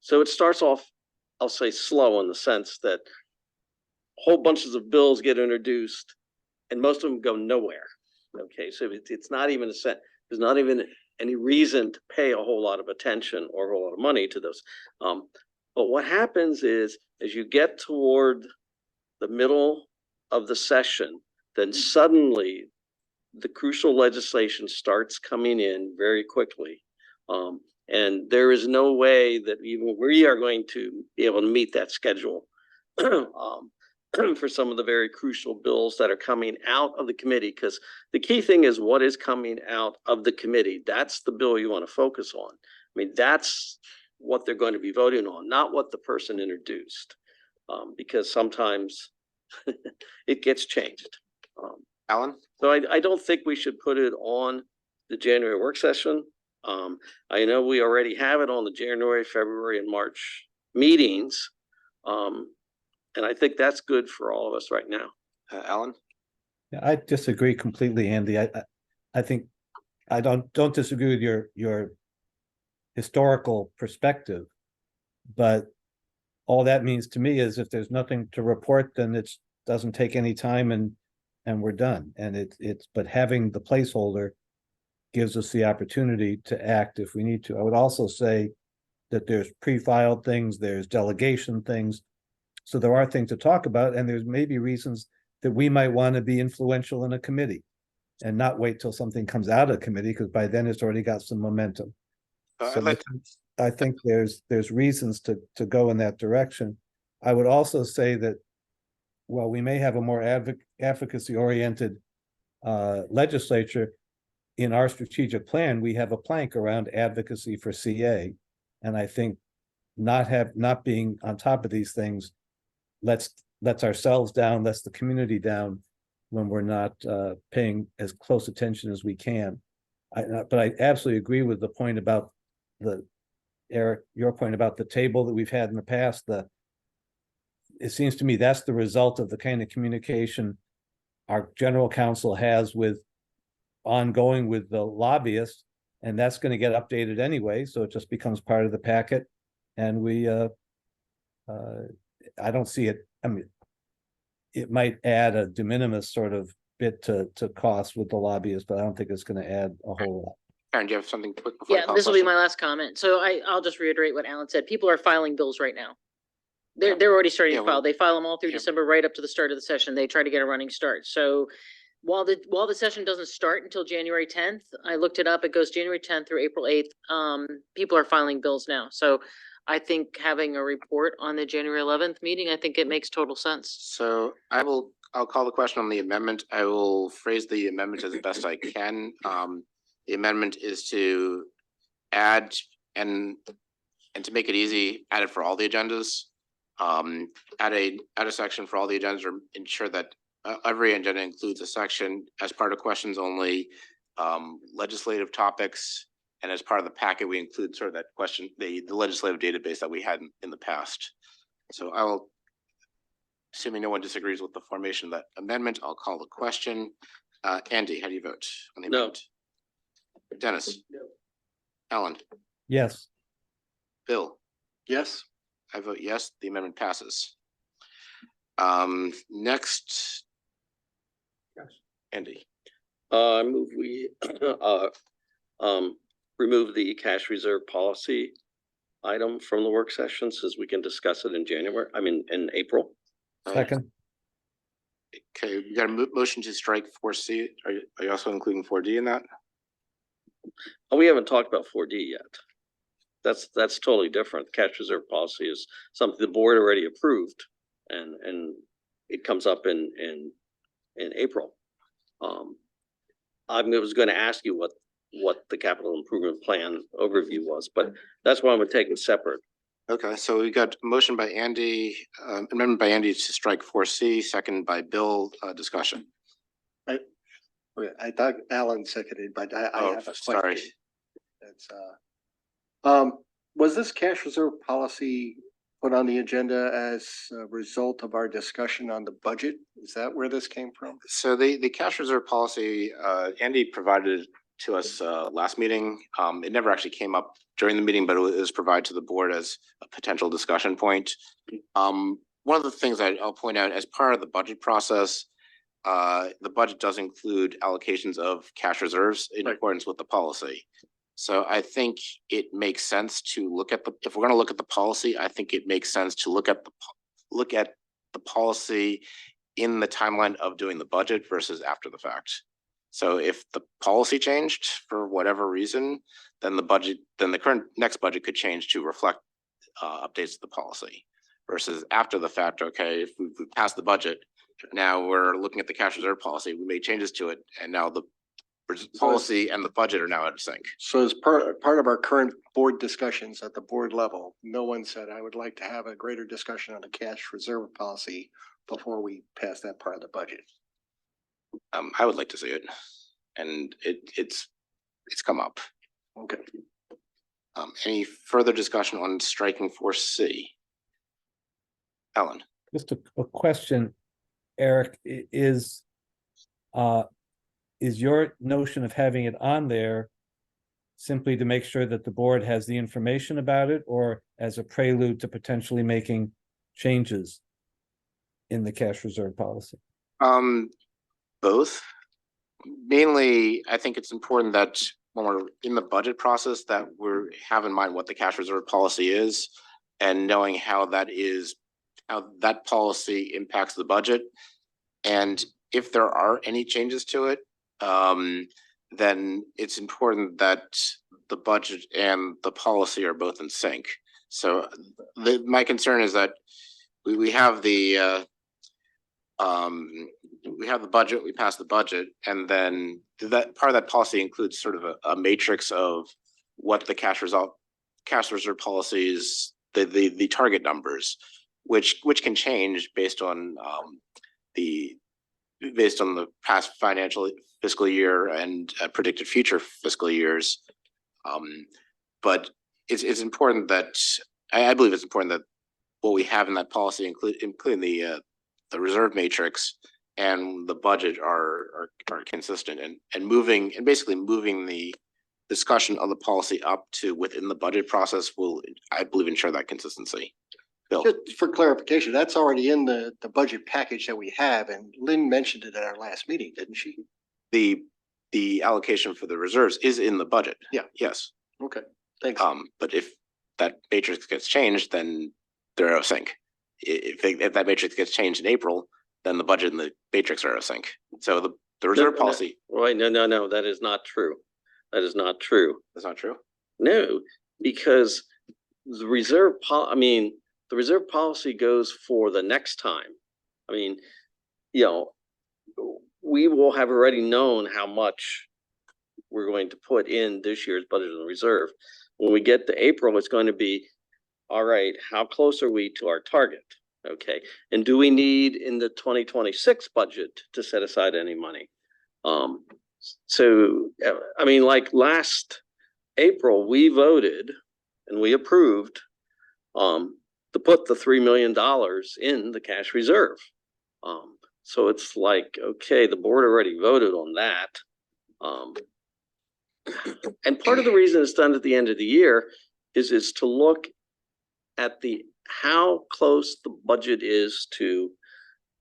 So it starts off, I'll say slow in the sense that whole bunches of bills get introduced and most of them go nowhere. Okay, so it's not even there's not even any reason to pay a whole lot of attention or a whole lot of money to those. But what happens is, as you get toward the middle of the session, then suddenly the crucial legislation starts coming in very quickly. And there is no way that even we are going to be able to meet that schedule for some of the very crucial bills that are coming out of the committee, because the key thing is what is coming out of the committee. That's the bill you want to focus on. I mean, that's what they're going to be voting on, not what the person introduced, because sometimes it gets changed. Alan? So I don't think we should put it on the January work session. I know we already have it on the January, February, and March meetings. And I think that's good for all of us right now. Alan? Yeah, I disagree completely, Andy. I think I don't disagree with your historical perspective, but all that means to me is if there's nothing to report, then it doesn't take any time and we're done. And but having the placeholder gives us the opportunity to act if we need to. I would also say that there's pre-filed things, there's delegation things. So there are things to talk about, and there's maybe reasons that we might want to be influential in a committee and not wait till something comes out of committee, because by then it's already got some momentum. So I think there's reasons to go in that direction. I would also say that while we may have a more advocacy oriented legislature, in our strategic plan, we have a plank around advocacy for CA. And I think not being on top of these things lets ourselves down, lets the community down when we're not paying as close attention as we can. But I absolutely agree with the point about Eric, your point about the table that we've had in the past. It seems to me that's the result of the kind of communication our general counsel has with ongoing with the lobbyists, and that's going to get updated anyway. So it just becomes part of the packet. And I don't see it. I mean, it might add a de minimis sort of bit to cost with the lobbyists, but I don't think it's going to add a whole lot. Karen, do you have something quick before? Yeah, this will be my last comment. So I'll just reiterate what Alan said. People are filing bills right now. They're already starting to file. They file them all through December, right up to the start of the session. They try to get a running start. So while the session doesn't start until January 10th, I looked it up. It goes January 10th through April 8th. People are filing bills now. So I think having a report on the January 11th meeting, I think it makes total sense. So I'll call the question on the amendment. I will phrase the amendment as best I can. The amendment is to add and to make it easy, add it for all the agendas. Add a section for all the agendas, or ensure that every agenda includes a section as part of questions only, legislative topics, and as part of the packet, we include sort of that question, the legislative database that we had in the past. So Assuming no one disagrees with the formation of that amendment, I'll call the question. Andy, how do you vote on the No. amendment? Dennis? Alan? Yes, Bill? Yes, I vote yes, the amendment passes. Next. Andy, I move we, remove the cash reserve policy item from the work session, so we can discuss it in in April. second, okay, we got a motion to strike 4C. Are you also including 4D in that? Oh, we haven't talked about 4D yet. That's totally different. The cash reserve policy is something the board already approved, and it comes up in April. I was going to ask you what the capital improvement plan overview was, but that's why I'm gonna take it separate. Okay, so we got a motion by Andy, amendment by Andy to strike 4C, second by Bill, discussion. okay, I thought Alan seconded, but I Oh, have a sorry. question. That's, was this cash reserve policy put on the agenda as a result of our discussion on the budget? Is that where this came from? So the cash reserve policy, Andy provided to us last meeting. It never actually came up during the meeting, but it was provided to the board as a potential discussion point. One of the things I'll point out as part of the budget process, the budget does include allocations of cash reserves in Right. accordance with the policy. So I think it makes sense to look at if we're going to look at the policy, I think it makes sense to look at the policy in the timeline of doing the budget versus after the fact. So if the policy changed for whatever reason, then the current next budget could change to reflect updates to the policy versus after the fact. Okay, if we passed the budget, now we're looking at the cash reserve policy, we made changes to it, and now the policy and the budget are now out of sync. So as part of our current board discussions at the board level, no one said, I would like to have a greater discussion on the cash reserve policy before we pass that part of the budget. I would like to see it, and it's come up. Okay. Any further discussion on striking 4C? Ellen? just a question, Eric, is your notion of having it on there simply to make sure that the board has the information about it, or as a prelude to potentially making changes in the cash reserve policy? Both. Mainly, I think it's important that when we're in the budget process that we have in mind what the cash reserve policy is and knowing how that policy impacts the budget. And if there are any changes to it, then it's important that the budget and the policy are both in sync. So my concern is that we have the budget, we pass the budget, and then that part of that policy includes sort of a matrix of what the cash reserve policies, the target numbers, which can change based on the past fiscal year and predicted future fiscal years. But it's important that I believe it's important that what we have in that policy, including the reserve matrix and the budget are consistent, and basically moving the discussion of the policy up to within the budget process will, I believe, ensure that consistency. Bill? Just for clarification, that's already in the budget package that we have, and Lynn mentioned it at our last meeting, didn't she? The allocation for the reserves is in the budget. Yeah. Yes. Okay, thanks. But if that matrix gets changed, then they're out of sync. If that matrix gets changed in April, then the budget and the matrix are out of sync. So the reserve policy. Right, no, that is not true. That is not true. That's not true. No, because the reserve the reserve policy goes for the next time. I mean, we will have already known how much we're going to put in this year's budget and reserve. When we get to April, it's going to be, all right, how close are we to our target? Okay, and do we need in the 2026 budget to set aside any money? Like last April, we voted and we approved to put the $3 million in the cash reserve. So it's like, okay, the board already voted on that. And part of the reason it's done at the end of the year is to look at how close the budget is to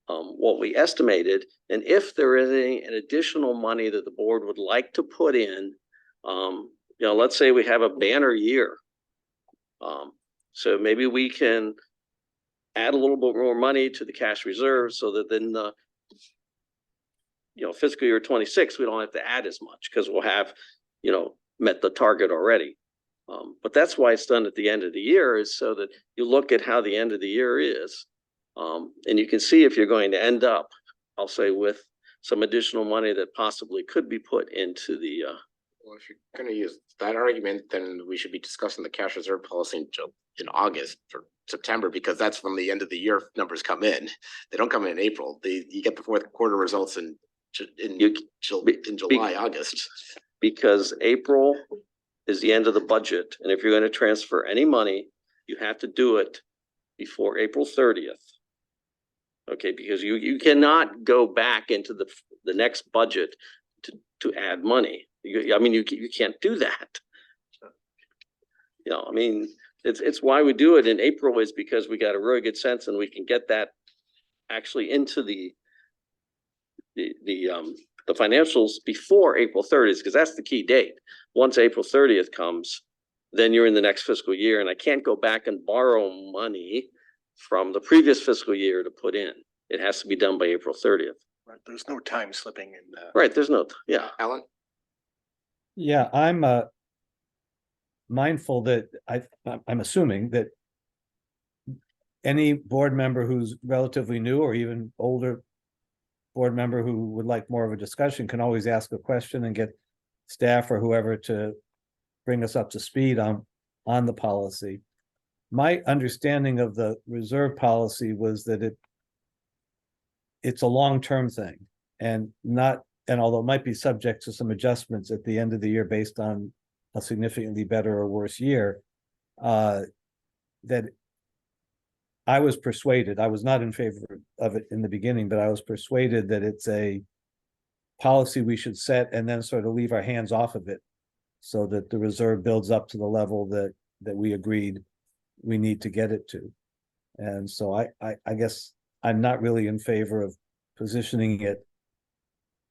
what we estimated, and if there is an additional money that the board would like to put in, let's say we have a banner year. So maybe we can add a little bit more money to the cash reserve so that then fiscal year 26, we don't have to add as much because we'll have, met the target already. But that's why it's done at the end of the year, is so that you look at how the end of the year is. And you can see if you're going to end up, I'll say, with some additional money that possibly could be put into the, Well, if you're gonna use that argument, then we should be discussing the cash reserve policy in August or September, because that's when the end of the year numbers come in. They don't come in April. You get the fourth quarter results in July, August. because April is the end of the budget. And if you're going to transfer any money, you have to do it before April 30th. Okay, because you cannot go back into the next budget to add money. You can't do that. It's why we do it in April, is because we got a really good sense and we can get that actually into the financials before April 30th, because that's the key date. Once April 30th comes, then you're in the next fiscal year, and I can't go back and borrow money from the previous fiscal year to put in. It has to be done by April 30th. Right, there's no time slipping in that. Right, there's no, yeah. Alan? Yeah, I'm mindful that I'm assuming that any board member who's relatively new or even older board member who would like more of a discussion can always ask a question and get staff or whoever to bring us up to speed on the policy. My understanding of the reserve policy was that it's a long-term thing, and although it might be subject to some adjustments at the end of the year based on a significantly better or worse year, that I was persuaded, I was not in favor of it in the beginning, but I was persuaded that it's a policy we should set and then sort of leave our hands off of it, so that the reserve builds up to the level that we agreed we need to get it to. And so I guess I'm not really in favor of positioning it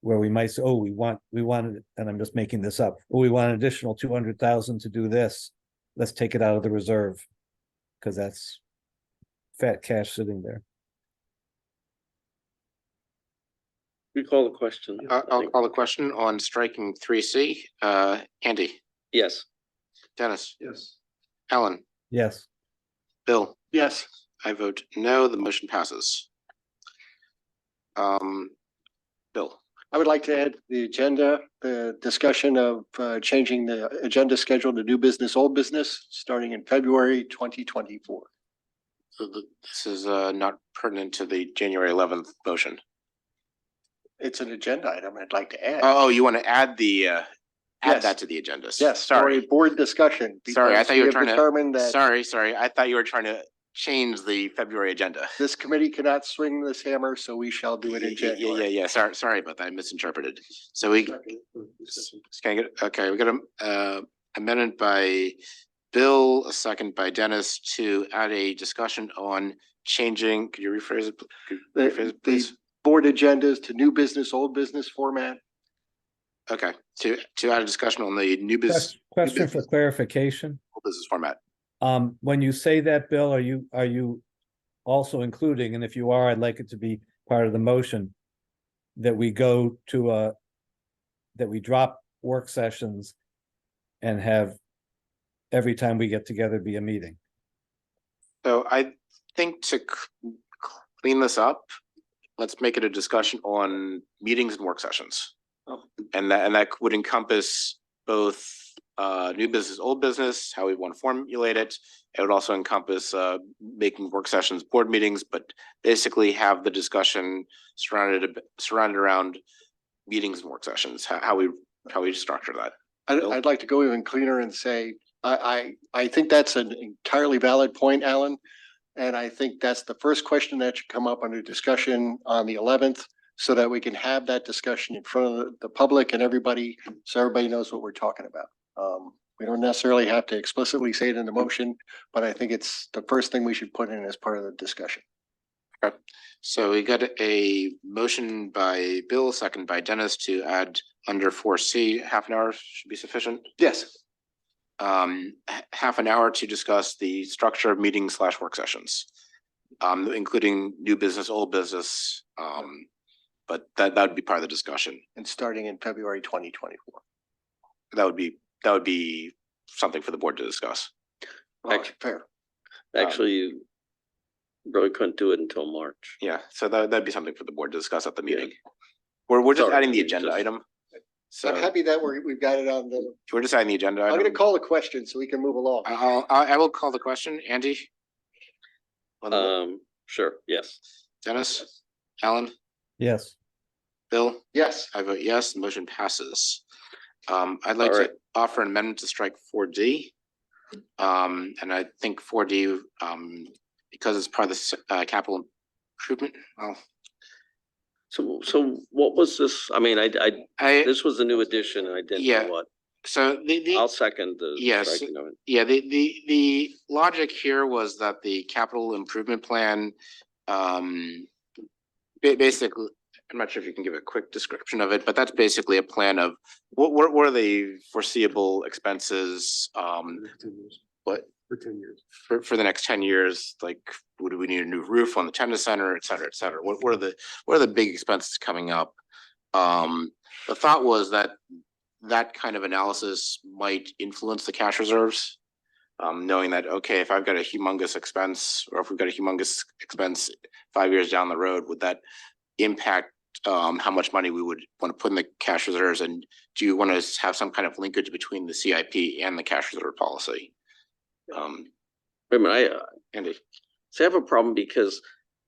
where we might say, oh, we wanted, and I'm just making this up, oh, we want an additional 200,000 to do this. Let's take it out of the reserve, because that's fat cash sitting there. Recall the question. I'll call the question on striking 3C. Andy? Yes. Dennis? Yes. Alan? Yes. Bill? Yes, I vote no, the motion passes. Bill? I would like to add the agenda, the discussion of changing the agenda schedule to new business, old business, starting in February 2024. So this is not pertinent to the January 11th motion. It's an agenda item I'd like to add. Oh, you want to add add Yes. that to the agenda? Yes, for a Sorry, board discussion. Sorry, I because thought you we were have trying to- determined that sorry. I thought you were trying to change the February agenda. this committee cannot swing this hammer, so we shall do it in January. Yeah. Sorry about that. I misinterpreted. So can I get, okay, we got a amendment by Bill, a second by Dennis to add a discussion on changing, could you rephrase it? Could you rephrase it, The please? board agendas to new business, old business format. Okay, to add a discussion on the new business Question for clarification. format. When you say that, Bill, are you also including, and if you are, I'd like it to be part of the motion, that we go to that we drop work sessions and have every time we get together be a meeting? So I think to clean this up, let's make it a discussion on meetings and work sessions. And that would encompass both new business, old business, how we want to formulate it. It would also encompass making work sessions board meetings, but basically have the discussion surrounded around meetings and work sessions, how we structure that. I'd like to go even cleaner and say, I think that's an entirely valid point, Alan. And I think that's the first question that should come up under discussion on the 11th, so that we can have that discussion in front of the public and everybody, so everybody knows what we're talking about. We don't necessarily have to explicitly say it in the motion, but I think it's the first thing we should put in as part of the discussion. So we got a motion by Bill, second by Dennis to add under 4C, half an hour should be sufficient. Yes. Half an hour to discuss the structure of meetings / work sessions, including new business, old business. But that would be part of the discussion. And starting in February 2024. That would be something for the board to discuss. Fair. Actually, you really couldn't do it until March. Yeah, so that'd be something for the board to discuss at the meeting. We're just Sorry, adding the you agenda just- item. So I'm happy that we've got it on the, we're just adding the agenda I'm gonna item. call a question so we can move along. I will call the question. Andy? Sure, yes. Dennis? Alan? Yes. Bill? Yes, I vote yes, the motion passes. I'd like to Alright. offer an amendment to strike 4D. And I think 4D, because it's part of the capital improvement, well, So what was this? I mean, this was a new addition and I didn't Yeah. know what. so I'll second the Yes. striking of it. Yeah, the logic here was that the capital improvement plan, basically, I'm not sure if you can give a quick description of it, but that's basically a plan of what are the foreseeable expenses, what For 10 years. for the next 10 years, like, do we need a new roof on the tennis center, et cetera, et cetera? What are the big expenses coming up? The thought was that kind of analysis might influence the cash reserves. Knowing that, okay, if I've got a humongous expense, or if we've got a humongous expense 5 years down the road, would that impact how much money we would want to put in the cash reserves? And do you want to have some kind of linkage between the CIP and the cash reserve policy? Wait a minute, Andy? I have a problem because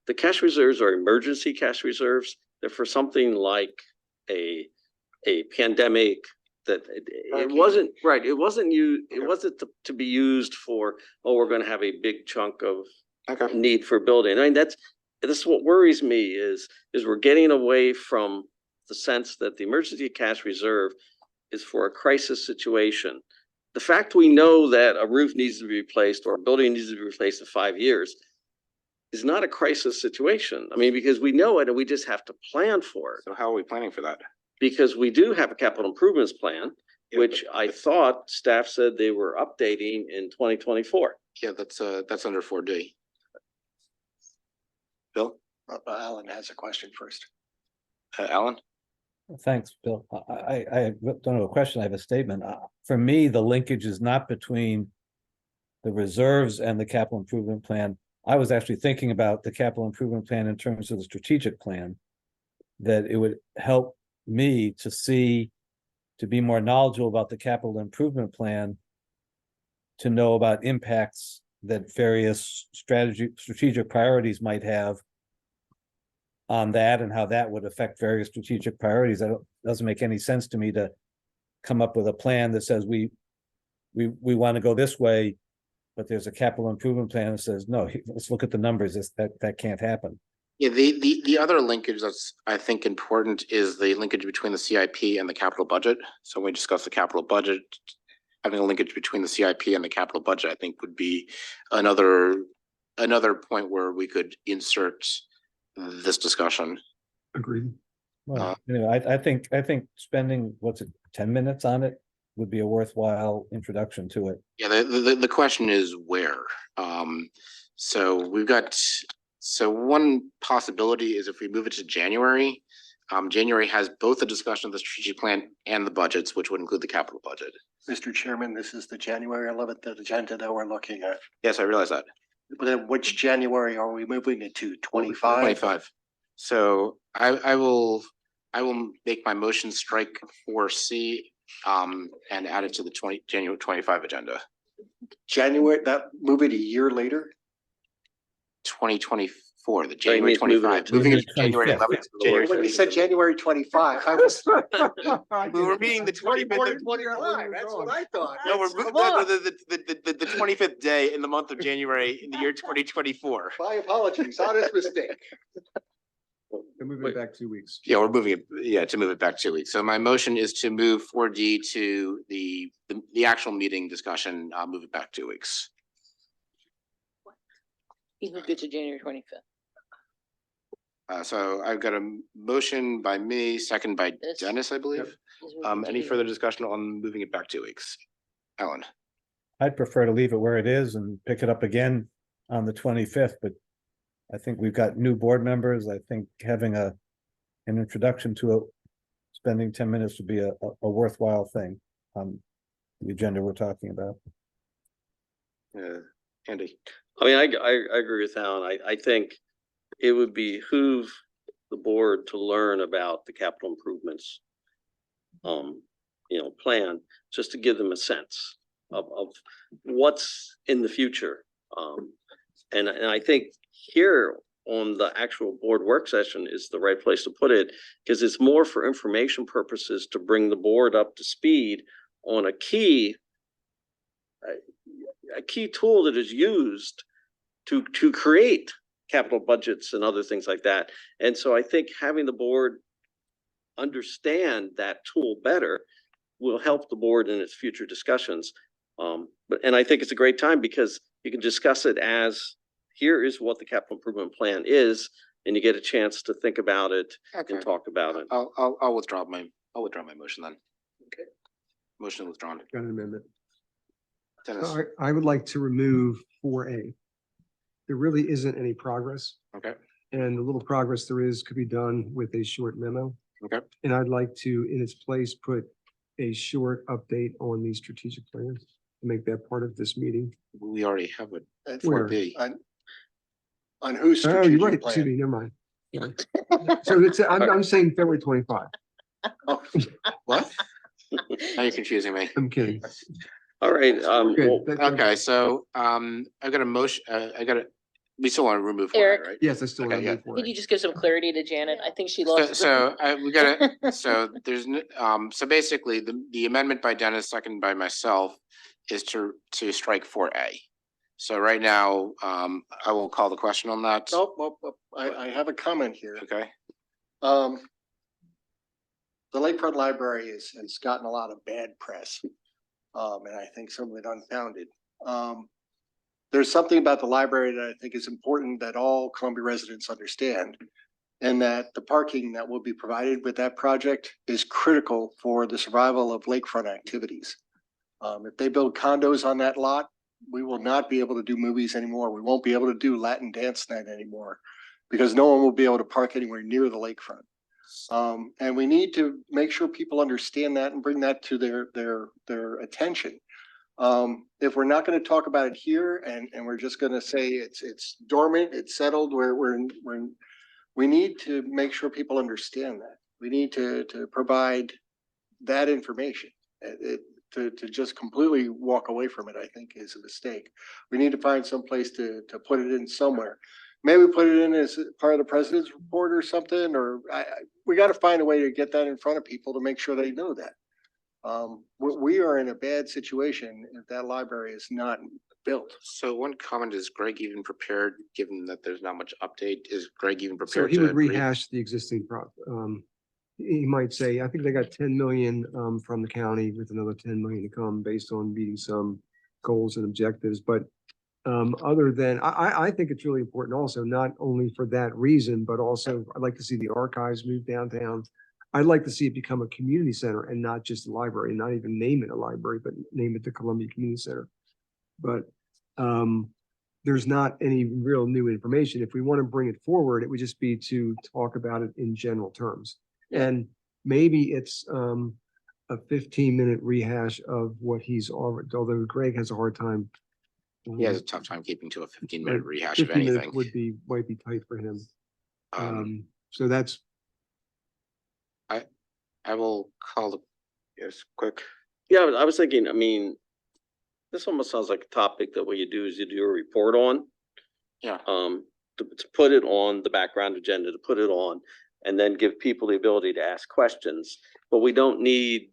the cash reserves are emergency cash reserves. They're for something like a pandemic that it wasn't, right, it wasn't it wasn't to be used for, oh, we're gonna have a big chunk of Okay. need for building. I mean, this is what worries me is we're getting away from the sense that the emergency cash reserve is for a crisis situation. The fact we know that a roof needs to be replaced or a building needs to be replaced in 5 years is not a crisis situation. I mean, because we know it and we just have to plan for it. So how are we planning for that? Because we do have a capital improvements plan, Yeah, which I thought staff said they were updating in 2024. Yeah, that's under 4D. Bill? Alan has a question first. Alan? Thanks, Bill. I don't have a question, I have a statement. For me, the linkage is not between the reserves and the capital improvement plan. I was actually thinking about the capital improvement plan in terms of the strategic plan. That it would help me to be more knowledgeable about the capital improvement plan. To know about impacts that various strategic priorities might have. On that and how that would affect various strategic priorities. Doesn't make any sense to me to come up with a plan that says we want to go this way, but there's a capital improvement plan that says, no, let's look at the numbers. That can't happen. Yeah, the other linkage that's, I think, important is the linkage between the CIP and the capital budget. So when we discuss the capital budget, having a linkage between the CIP and the capital budget, I think would be another point where we could insert this discussion. Agreed. Well, anyway, I think spending, 10 minutes on it would be a worthwhile introduction to it. Yeah, the question is where. So we've got, one possibility is if we move it to January. January has both the discussion of the strategic plan and the budgets, which would include the capital budget. Mr. Chairman, this is the January 11th agenda that we're looking at. Yes, I realize that. But then which January are we moving it to? 25? 25. So I will make my motion strike 4C and add it to the January 25 agenda. January, that move it a year later? 2025. 24, the January means moving it 25, to moving it the to January 25th. 11th. Yeah. January When you 25th. said January 25, I was. We were meeting the 25th. of- 25, that's what I thought. No, we're, Come no, on. the 25th day in the month of January in the year 2024. My apologies, honest mistake. They're moving Wait. it back 2 weeks. Yeah, we're moving it, yeah, to move it back 2 weeks. So my motion is to move 4D to the actual meeting discussion, move it back 2 weeks. You moved it to January 25th. So I've got a motion by me, second by This- Dennis, I believe. Is moved Any to- further discussion on moving it back 2 weeks? Ellen? I'd prefer to leave it where it is and pick it up again on the 25th, but I think we've got new board members. I think having an introduction to spending 10 minutes would be a worthwhile thing on the agenda we're talking about. Andy? I mean, I agree with Alan. I think it would behoove the board to learn about the capital improvements. Plan, just to give them a sense of what's in the future. And I think here on the actual board work session is the right place to put it, because it's more for information purposes to bring the board up to speed on a key tool that is used to create capital budgets and other things like that. And so I think having the board understand that tool better will help the board in its future discussions. And I think it's a great time because you can discuss it as, here is what the capital improvement plan is, and you get a chance to think about it Okay. and talk about it. I'll withdraw my motion then. Okay. Motion withdrawn. Got an amendment. Dennis? I would like to remove 4A. There really isn't any progress, Okay, and the little progress there is could be done with a short memo. okay. And I'd like to, in its place, put a short update on the strategic plan, to make that part of this meeting. We already have it. And Where? 4B. On whose Oh, you're right, strategic excuse me, plan? never mind. Sorry. So it's, I'm saying February 25. What? Now you're confusing me. I'm kidding. All right, Good. well, That's- Okay, so, I've got a motion, we still want to remove 4A, Eric? right? Yes, I still want Okay, to yeah. move Could 4A. you just give some clarity to Janet? I think she So, lost. we gotta, so there's, so basically, the amendment by Dennis, second by myself, is to strike 4A. So right now, I will call the question on that. Nope, I have a comment here. Okay, The Lakefront Library has gotten a lot of bad press. And I think some of it unfounded. There's something about the library that I think is important that all Columbia residents understand. And that the parking that will be provided with that project is critical for the survival of lakefront activities. If they build condos on that lot, we will not be able to do movies anymore. We won't be able to do Latin dance night anymore because no one will be able to park anywhere near the lakefront. And we need to make sure people understand that and bring that to their attention. If we're not going to talk about it here and we're just going to say it's dormant, it's settled, we need to make sure people understand that. We need to provide that information. To just completely walk away from it, I think is a mistake. We need to find some place to put it in somewhere. Maybe put it in as part of the president's report or something, or we got to find a way to get that in front of people to make sure they know that. We are in a bad situation if that library is not built. so one comment, is Greg even prepared, given that there's not much update, is Greg even So prepared he to? would rehash the existing he might say, I think they got 10 million from the county with another 10 million to come based on meeting some goals and objectives. But other than, I think it's really important also, not only for that reason, but also I'd like to see the archives move downtown. I'd like to see it become a community center and not just a library, not even name it a library, but name it the Columbia Community Center. But there's not any real new information. If we want to bring it forward, it would just be to talk about it in general terms. And maybe it's a 15-minute rehash of what he's already, although Greg has a hard time. He has a tough time keeping to a 15-minute Right, rehash of 15 minutes anything. might be tight for him. So that's, I will call the, yes, quick. yeah, I was thinking, I mean, this almost sounds like a topic that what you do is you do a report on. Yeah. to put it on the background agenda, to put it on, and then give people the ability to ask questions. But we don't need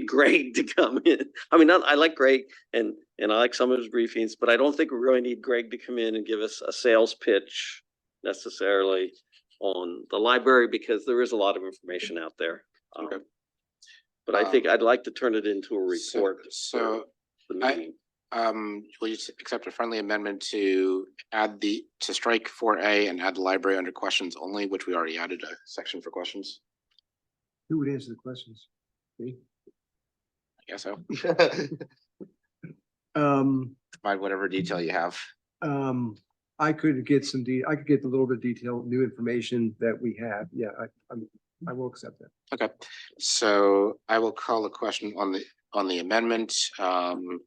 Greg to come in. I mean, I like Greg and I like some of his briefings, but I don't think we really need Greg to come in and give us a sales pitch necessarily on the library, because there is a lot of information out there. Okay. But I think I'd like to turn it into a So- report. so for the I- meeting. will you accept a friendly amendment to to strike 4A and add the library under questions only, which we already added a section for questions? Who would answer the questions? Me? I guess so. Provide whatever detail you have. I could get I could get a little bit of detail, new information that we have. Yeah, I will accept that. Okay, so I will call a question on the amendment, on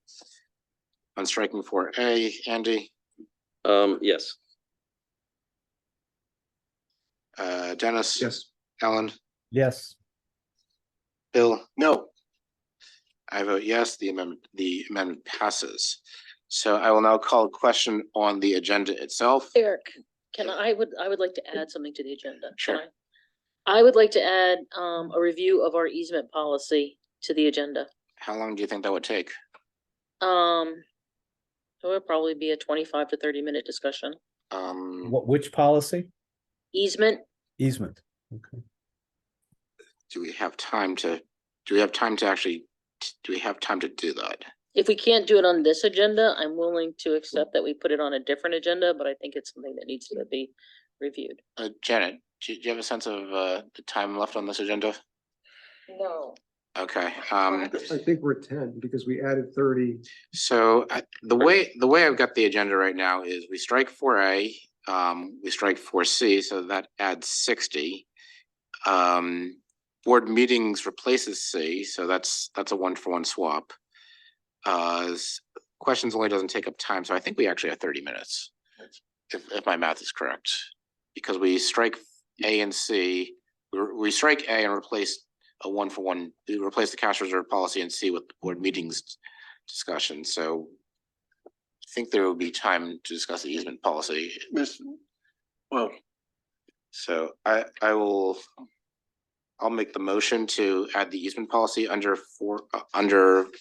striking 4A. Andy, Yes, Dennis? Yes. Ellen, Yes, Bill? No, I vote yes, the amendment passes. So I will now call a question on the agenda itself. Eric, I would like to add something to the agenda. Can Sure. I would like to add, a review of our easement policy to the agenda. How long do you think that would take? It would probably be a 25 to 30 minute discussion. which policy? Easement, Easement. Okay. Do we have time to do that? if we can't do it on this agenda, I'm willing to accept that we put it on a different agenda, but I think it's something that needs to be reviewed. Janet, do you have a sense of the time left on this agenda? No. Okay, I think we're at 10 because we added 30. so the way I've got the agenda right now is we strike 4A, we strike 4C, so that adds 60. Board meetings replaces C, so that's a 1-for-1 swap. Questions only doesn't take up time, so I think we actually have 30 minutes. If my math is correct, because we strike A and C, we strike A and replace a 1-for-1, we replace the cash reserve policy and C with the board meetings discussion, so I think there will be time to discuss the easement policy. well, So I'll make the motion to add the easement policy under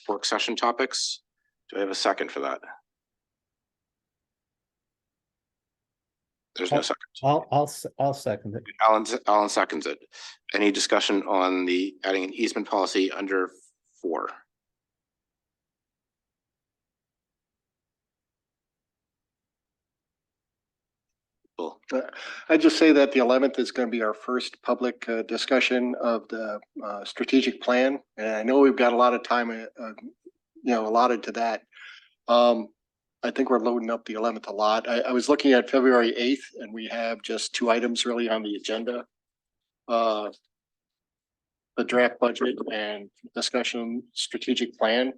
work session topics. Do I have a second for that? There's no second. I'll second it. Alan seconds it. Any discussion on the adding an easement policy under 4? Cool. I just say that the 11th is going to be our first public discussion of the strategic plan. And I know we've got a lot of time, allotted to that. I think we're loading up the 11th a lot. I was looking at February 8th and we have just 2 items really on the agenda. The draft budget and discussion strategic plan.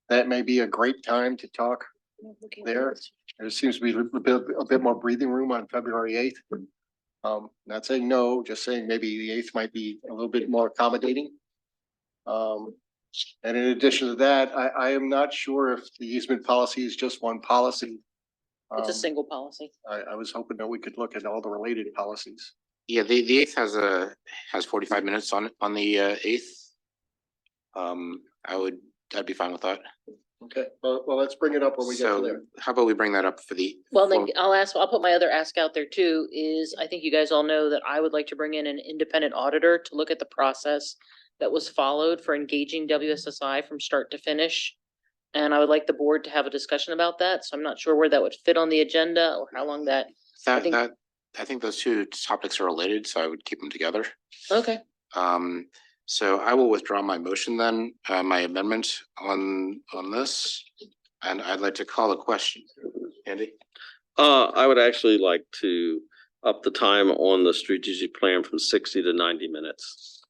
That may be a great time to talk there. There seems to be a bit more breathing room on February 8th. Not saying no, just saying maybe the 8th might be a little bit more accommodating. And in addition to that, I am not sure if the easement policy is just one policy. It's a single policy. I was hoping that we could look at all the related policies. Yeah, the 8th has 45 minutes on the 8th. I'd be fine with that. Okay, well, let's bring it up when we get to So there. how about we bring that up for the? Well, then I'll put my other ask out there too, is I think you guys all know that I would like to bring in an independent auditor to look at the process that was followed for engaging WSSI from start to finish. And I would like the board to have a discussion about that. So I'm not sure where that would fit on the agenda or how long that, I think those two topics are related, so I would keep them together. okay. So I will withdraw my motion then, my amendment on this, and I'd like to call a question. Andy? I would actually like to up the time on the strategic plan from 60 to 90 minutes.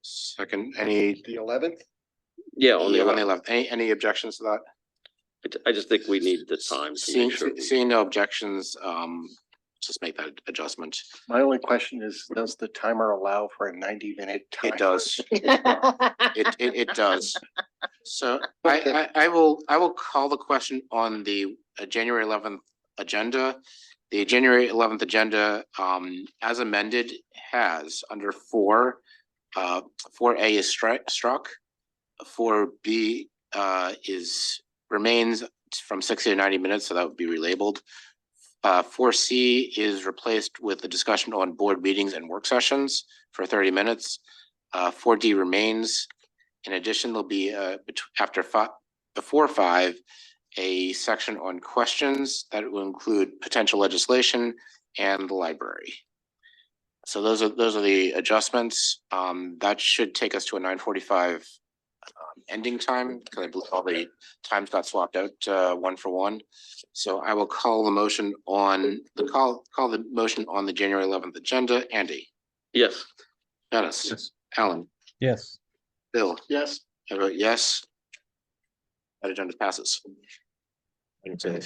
Second, any? The 11th? Yeah, on the On the 11th. 11th, any objections to that? I just think we need the time to make sure. Seeing no objections, just make that adjustment. My only question is, does the timer allow for a 90-minute time? It does. It does. So I will call the question on the January 11th agenda. The January 11th agenda, as amended, has under 4A is struck. 4B remains from 60 to 90 minutes, so that would be relabeled. 4C is replaced with the discussion on board meetings and work sessions for 30 minutes. 4D remains. In addition, there'll be before 5, a section on questions that will include potential legislation and the library. So those are the adjustments. That should take us to a 9:45 ending time, because I believe all the times got swapped out 1 for 1. So I will call the motion on the motion on the January 11th agenda. Andy, Yes. Dennis, Yes. Alan, Yes. Bill, Yes. I vote yes. That agenda passes. Okay.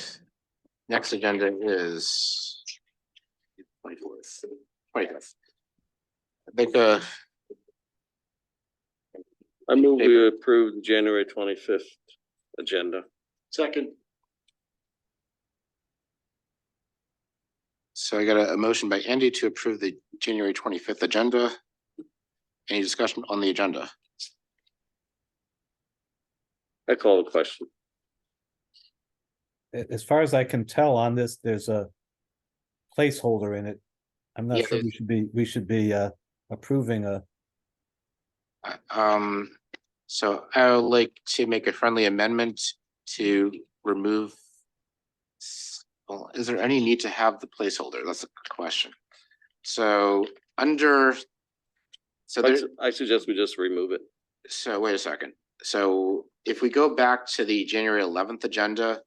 Next agenda is 24th, 25th. I think I move we approve the January 25th agenda. Second. so. I got a motion by Andy to approve the January 25th agenda. Any discussion on the agenda? I call the question. As far as I can tell on this, there's a placeholder in it. I'm not Yeah, sure we should be approving a, So I would like to make a friendly amendment to remove. Well, is there any need to have the placeholder? That's a good question. So under. So there, I suggest we just remove it. so wait a second. So if we go back to the January 11th agenda,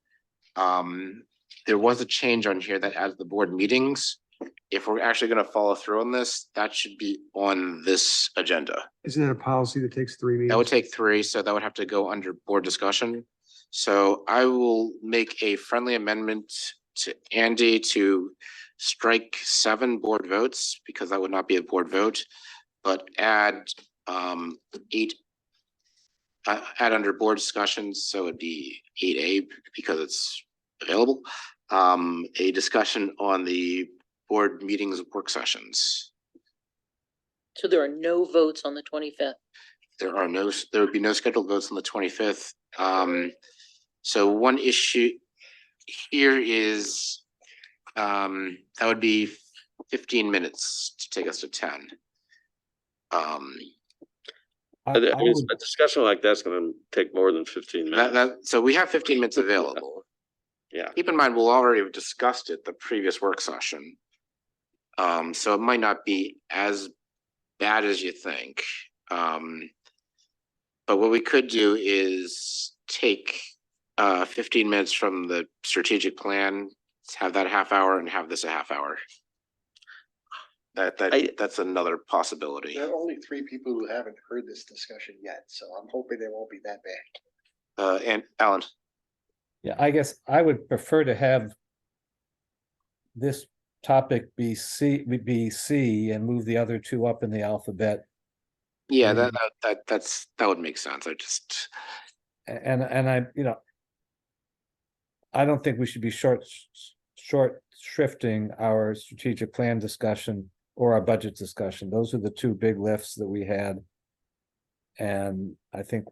there was a change on here that adds the board meetings. If we're actually gonna follow through on this, that should be on this agenda. Isn't that a policy that takes 3 meetings? That would take 3, so that would have to go under board discussion. So I will make a friendly amendment to Andy to strike 7 board votes, because that would not be a board vote, but add 8. Add under board discussions, so it'd be 8A because it's available. A discussion on the board meetings, work sessions. So there are no votes on the 25th. There would be no scheduled votes on the 25th. So one issue here is, that would be 15 minutes to take us to 10. I I mean, would- a discussion like that's gonna take more than 15 minutes. So we have 15 minutes available. Yeah. Keep in mind, we'll already have discussed it the previous work session. So it might not be as bad as you think. But what we could do is take 15 minutes from the strategic plan, have that a half hour and have this a half hour. That's another possibility. There are only 3 people who haven't heard this discussion yet, so I'm hoping it won't be that bad. And Alan, Yeah, I guess I would prefer to have this topic be C and move the other 2 up in the alphabet. yeah, Mm. that would make sense. And I, I don't think we should be short shrifting our strategic plan discussion or our budget discussion. Those are the 2 big lifts that we had. And I think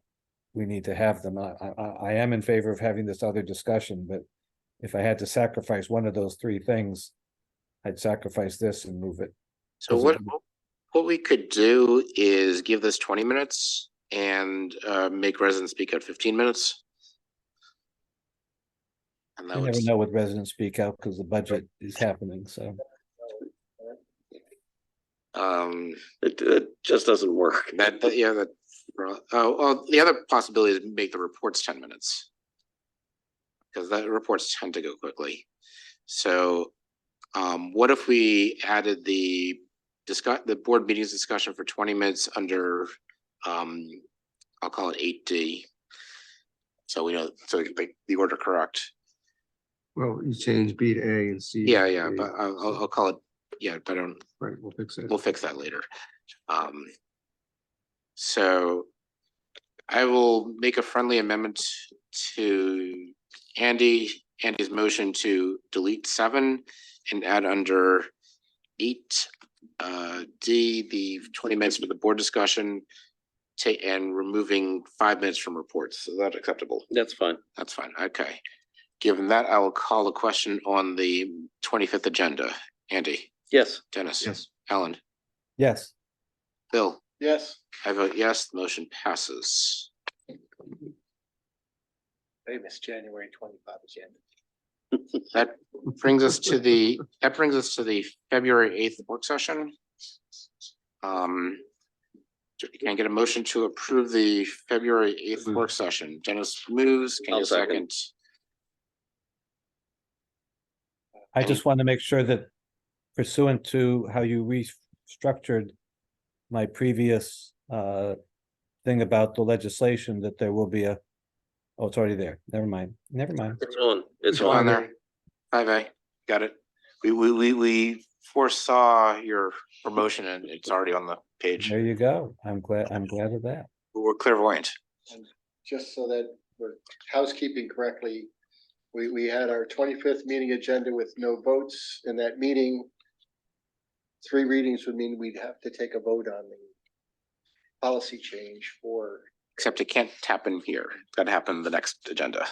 we need to have them. I am in favor of having this other discussion, but if I had to sacrifice one of those 3 things, I'd sacrifice this and move it. So what we could do is give this 20 minutes and make residents speak out 15 minutes. And that You would, never know with residents speak out because the budget is happening, so. It just doesn't work. the other possibility is make the reports 10 minutes. Because the reports tend to go quickly. So what if we added the board meetings discussion for 20 minutes under, I'll call it 8D. So we know, so the order correct. Well, you change B to A and C. to Yeah, D. but I'll call it, yeah, but I don't, Right, we'll fix it. we'll fix that later. So I will make a friendly amendment to Andy Andy's motion to delete 7 and add under 8 D, the 20 minutes for the board discussion. And removing 5 minutes from reports. Is that acceptable? That's fine. That's fine. Okay. Given that, I will call a question on the 25th agenda. Andy, Yes. Dennis. Yes. Alan, Yes, Bill, Yes. I vote yes, the motion passes. Famous January 25 agenda. That brings us to the February 8th work session. Can I get a motion to approve the February 8th work session? Dennis moves, can I I'll get a second? I just want to make sure that pursuant to how you restructured my previous thing about the legislation, that there will be a, oh, it's already there. Never mind. It's on. It's It's on on. there. 5A, got it. We foresaw your promotion and it's already on the page. There you go. I'm glad of that. We're clairvoyant. Just so that we're housekeeping correctly, we had our 25th meeting agenda with no votes in that meeting. 3 readings would mean we'd have to take a vote on the policy change for. Except it can't happen here. It's gotta happen in the next agenda.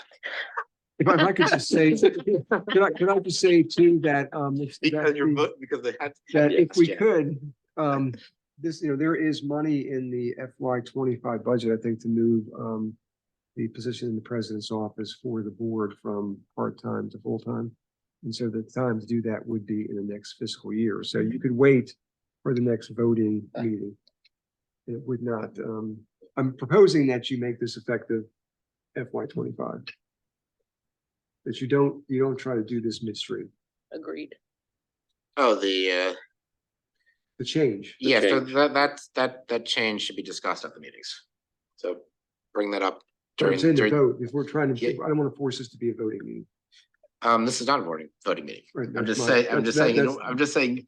If I could just say, could I just say too, that, Because they had. that if we could, this, there is money in the FY 25 budget, I think, to move, the position in the president's office for the board from part-time to full-time. And so the time to do that would be in the next fiscal year. So you could wait for the next voting meeting. It would not, I'm proposing that you make this effective FY 25. That you don't try to do this midstream, Agreed. Oh, the change. yeah, so change. that change should be discussed at the meetings. So bring that up So I'm during, saying the during, vote, if we're trying to, Yeah. I don't want to force this to be a voting meeting. this is not a voting meeting. Right, I'm that's just my- saying, that's- I'm just saying.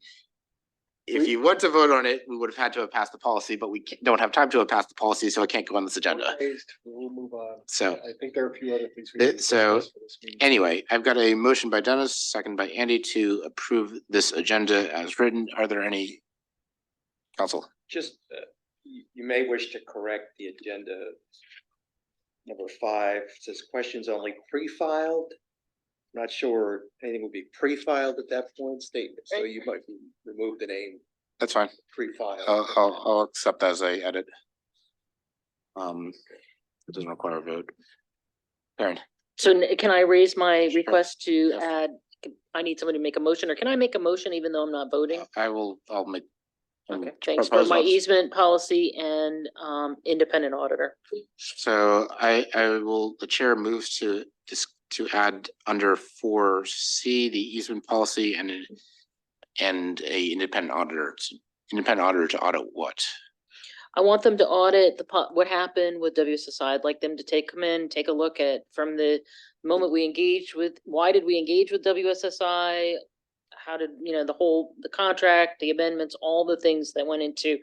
If you want to vote on it, we would have had to have passed the policy, but we don't have time to have passed the policy, so it can't go on this agenda. We'll move on. So I think there are a few other things. we need to So, discuss for this meeting. anyway, I've got a motion by Dennis, second by Andy to approve this agenda as written. Are there any? Council, Just, you may wish to correct the agenda. Number 5 says questions only pre-filed. Not sure anything would be pre-filed at that point statement, so you might remove the name that's fine. pre-filed. I'll accept that as a edit. It doesn't require a vote. Karen, So can I raise my Sure. request to Yes. add, I need somebody to make a motion, or can I make a motion even though I'm not voting? I'll make. Okay, thanks for my easement policy and independent auditor. So the chair moves to add under 4C, the easement policy and a independent auditor to audit what? I want them to audit what happened with WSSI. I'd like them to come in, take a look at from the moment we engaged with, why did we engage with WSSI? How did, the contract, the amendments, all the things that went into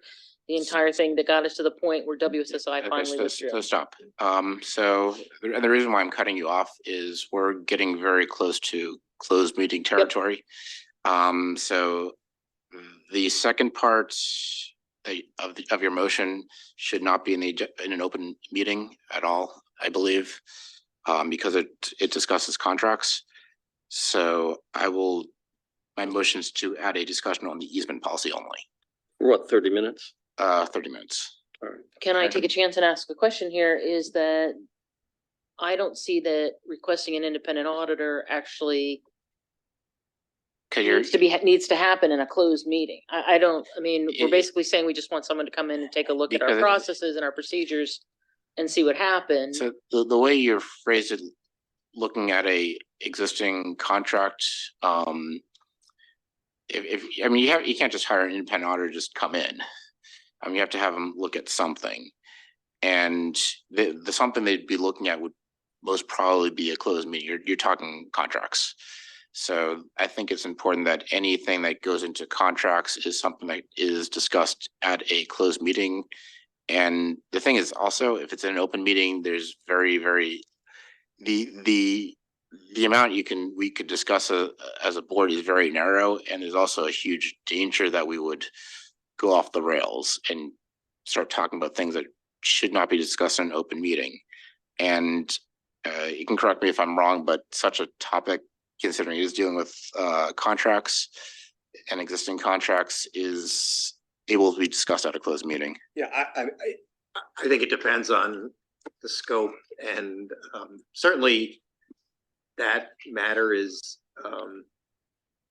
the entire thing that got us to the point where WSSI Okay, finally so withdrew. stop. And the reason why I'm cutting you off is we're getting very close to closed meeting territory. So the second part of your motion should not be in an open meeting at all, I believe, because it discusses contracts. So my motion is to add a discussion on the easement policy only, What, 30 minutes? 30 minutes. Can I take a chance and ask a question here? Is that I don't see that requesting an independent auditor actually Cause needs to happen in a closed meeting. We're It- basically saying we just want someone to come in and take a look at our Because it- processes and our procedures and see what happened. So the way you phrased it, looking at a existing contract, you can't just hire an independent auditor, just come in. You have to have them look at something. And the something they'd be looking at would most probably be a closed meeting. You're talking contracts. So I think it's important that anything that goes into contracts is something that is discussed at a closed meeting. And the thing is also, if it's in an open meeting, there's the the amount we could discuss as a board is very narrow, and there's also a huge danger that we would go off the rails and start talking about things that should not be discussed in an open meeting. And you can correct me if I'm wrong, but such a topic, considering it is dealing with contracts and existing contracts, is able to be discussed at a closed meeting. Yeah, I think it depends on the scope, and certainly that matter is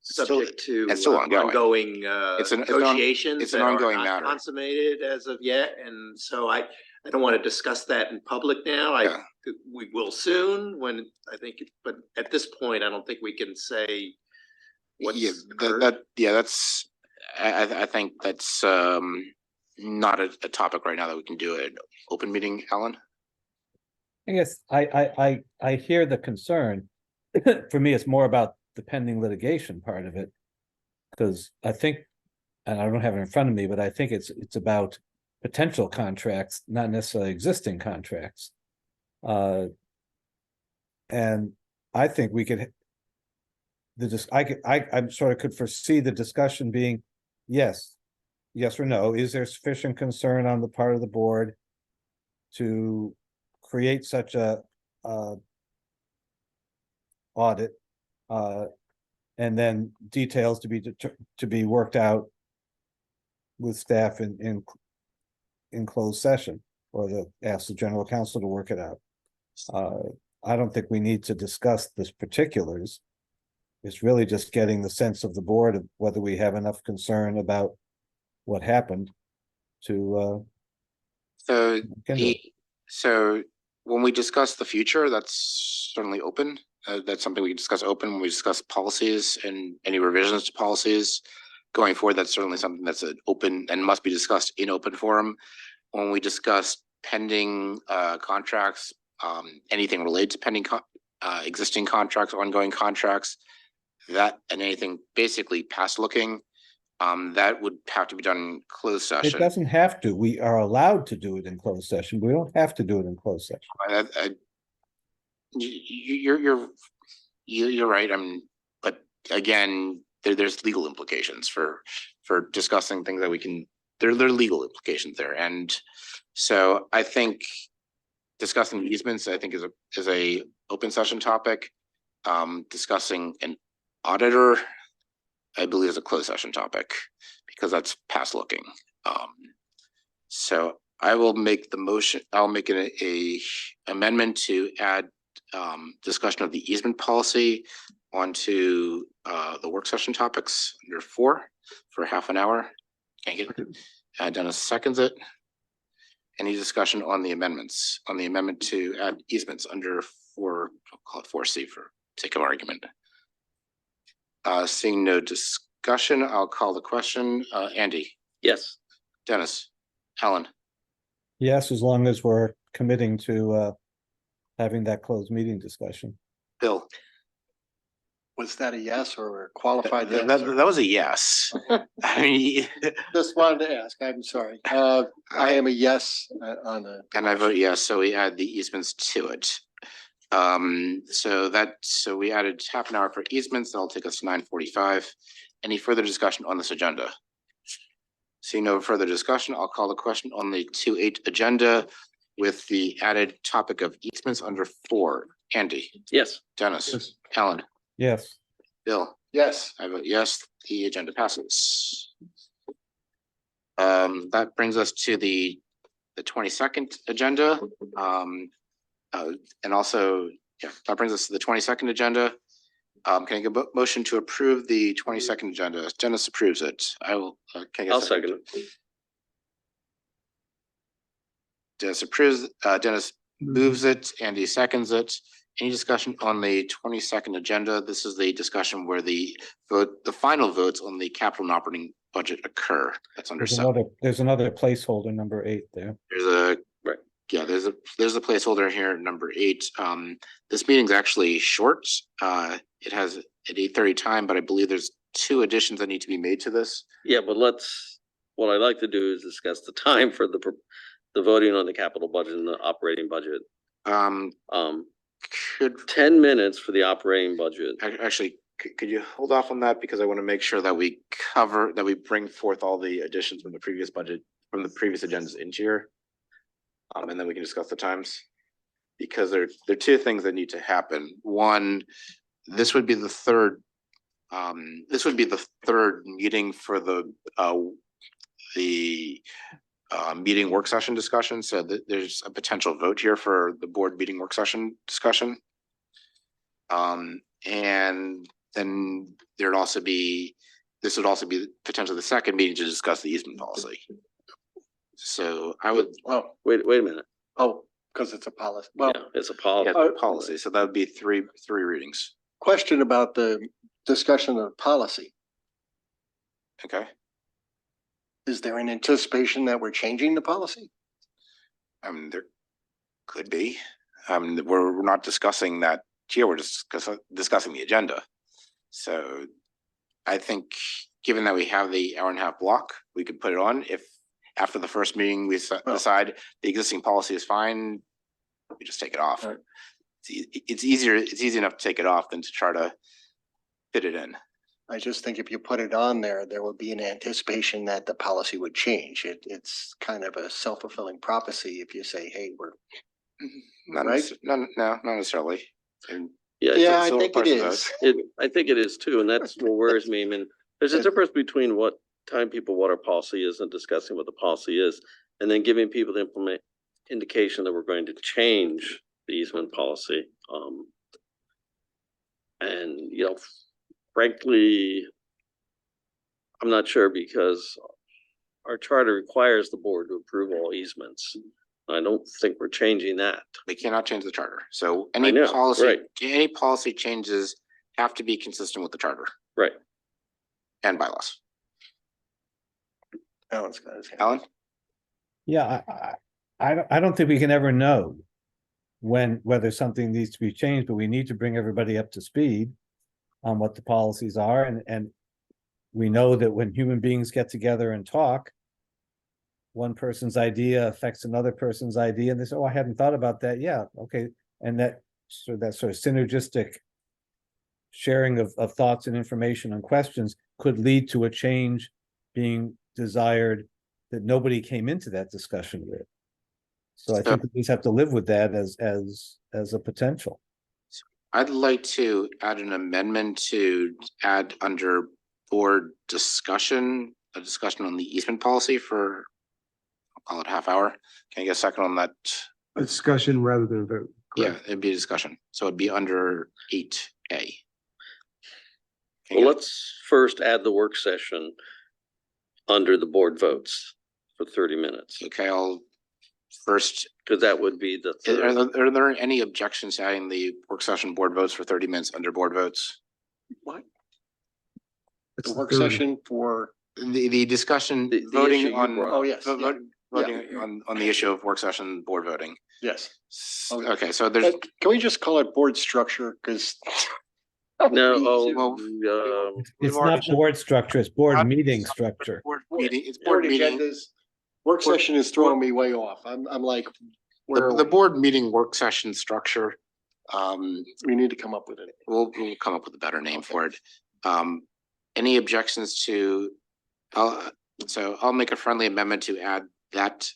subject to it's still ongoing. ongoing It's an negotiations. it's an that are ongoing not matter. consummated as of yet, and so I don't want to discuss that in public now. Yeah. We will soon when I think, but at this point, I don't think we can say what's occurred. That's I think that's not a topic right now that we can do an open meeting, Alan. I guess I hear the concern. For me, it's more about the pending litigation part of it. Because I think, and I don't have it in front of me, but I think it's about potential contracts, not necessarily existing contracts. And I think we could, I sort of could foresee the discussion being, yes or no, is there sufficient concern on the part of the board to create such a audit, and then details to be worked out with staff in closed session, or ask the general counsel to work it out. I don't think we need to discuss this particulars. It's really just getting the sense of the board of whether we have enough concern about what happened to So kindle it. so when we discuss the future, that's certainly open. That's something we can discuss open when we discuss policies and any revisions to policies going forward. That's certainly something that's an open and must be discussed in open forum. When we discuss pending contracts, anything related to pending existing contracts, ongoing contracts, that and anything basically past looking, that would have to be done in closed It session. doesn't have to. We are allowed to do it in closed session. We don't have to do it in closed session. You're right. But again, there's legal implications for discussing things that we can. There are legal implications there, and so I think discussing easements, I think, is a open session topic. Discussing an auditor, I believe, is a closed session topic because that's past looking. So I will make the motion. I'll make a amendment to add discussion of the easement policy onto the work session topics under 4 for half an hour. Can't get Dennis seconds it. Any discussion on the amendments, on the amendment to add easements under 4, I'll call it 4C for sake of argument. Seeing no discussion, I'll call the question. Andy, Yes, Dennis, Alan, Yes, as long as we're committing to having that closed meeting discussion. Bill. Was that a yes or a qualified yes? That was a yes. I mean, Just wanted to ask, I'm sorry. I am a yes on the. and I vote yes, so we add the easements to it. So we added half an hour for easements. That'll take us to 9:45. Any further discussion on this agenda? Seeing no further discussion, I'll call the question on the 2.8 agenda with the added topic of easements under 4. Andy, yes, Dennis, Yes. Alan, Yes, Bill. Yes. I vote yes, the agenda passes. That brings us to the 22nd agenda. And also, yeah, that brings us to the 22nd agenda. Can I get a motion to approve the 22nd agenda? Dennis approves it. I will, can I get a I'll second it. Dennis approves, Dennis moves it, Andy seconds it. Any discussion on the 22nd agenda? This is the discussion where the final votes on the capital and operating budget occur. That's under there's another placeholder, number 8 there. There's a, Right. Yeah, there's a placeholder here, number 8. This meeting's actually short. It has at 8:30 time, but I believe there's 2 additions that need to be made to this. Yeah, but what I'd like to do is discuss the time for the voting on the capital budget and the operating budget. Can Could, 10 minutes for the operating budget. actually, could you hold off on that? Because I want to make sure that we that we bring forth all the additions from the previous budget, from the previous agendas into here. And then we can discuss the times. Because there are two things that need to happen. One, this would be the third meeting for the meeting work session discussion. So there's a potential vote here for the board meeting work session discussion. And then this would also be potentially the second meeting to discuss the easement policy. So I would, Oh, Wait a minute. because it's a policy. Well, Yeah, it's a policy. policy. So that would be three readings. question about the discussion of policy. Okay. Is there an anticipation that we're changing the policy? There could be. We're not discussing that here. We're just discussing the agenda. So I think, given that we have the hour-and-a-half block, we could put it on. If after the first meeting we decide the existing policy is fine, we just take it off. Right. It's easier. It's easy enough to take it off than to try to fit it in. I just think if you put it on there, there would be an anticipation that the policy would change. It's kind of a self-fulfilling prophecy if you say, hey, we're. Not Right? no, not necessarily. And Yeah, I so think it parts of that. is. I think it is too, and that's what worries me. I mean, there's a difference between what telling people what our policy is and discussing what the policy is, and then giving people the indication that we're going to change the easement policy. And frankly, I'm not sure, because our charter requires the board to approve all easements. I don't think we're changing that. We cannot change the charter. So I know, right. any policy changes have to be consistent with the charter Right. and bylaws. Alan's got his hand. Alan? Yeah, I don't think we can ever know whether something needs to be changed, but we need to bring everybody up to speed on what the policies are, and we know that when human beings get together and talk, one person's idea affects another person's idea, and they say, oh, I hadn't thought about that. Yeah, okay. And that sort of synergistic sharing of thoughts and information and questions could lead to a change being desired that nobody came into that discussion with. So I think we just have to live with that as a potential. I'd like to add an amendment to add under board discussion, a discussion on the easement policy for, I'll call it half hour. Can I get a second on that? A discussion rather than a vote. Yeah, it'd be a discussion. So it'd be under 8A. Well, let's first add the work session under the board votes for 30 minutes, Okay, I'll first, because that would be the third. are there any objections to adding the work session board votes for 30 minutes under board votes? What? It's The work third. session for, The discussion, The issue voting you on. brought. oh, yes, yeah, Voting on the issue of work session board voting. yes. Okay. Okay, so there's, Can we just call it board structure? Because. No, Well, It's not board structure, it's board meeting structure. board meeting, it's board meeting. Work session is throwing me way off. I'm like, where The board meeting work session structure, we need to come up with it. we'll come up with a better name for it. Any objections to, so I'll make a friendly amendment to add that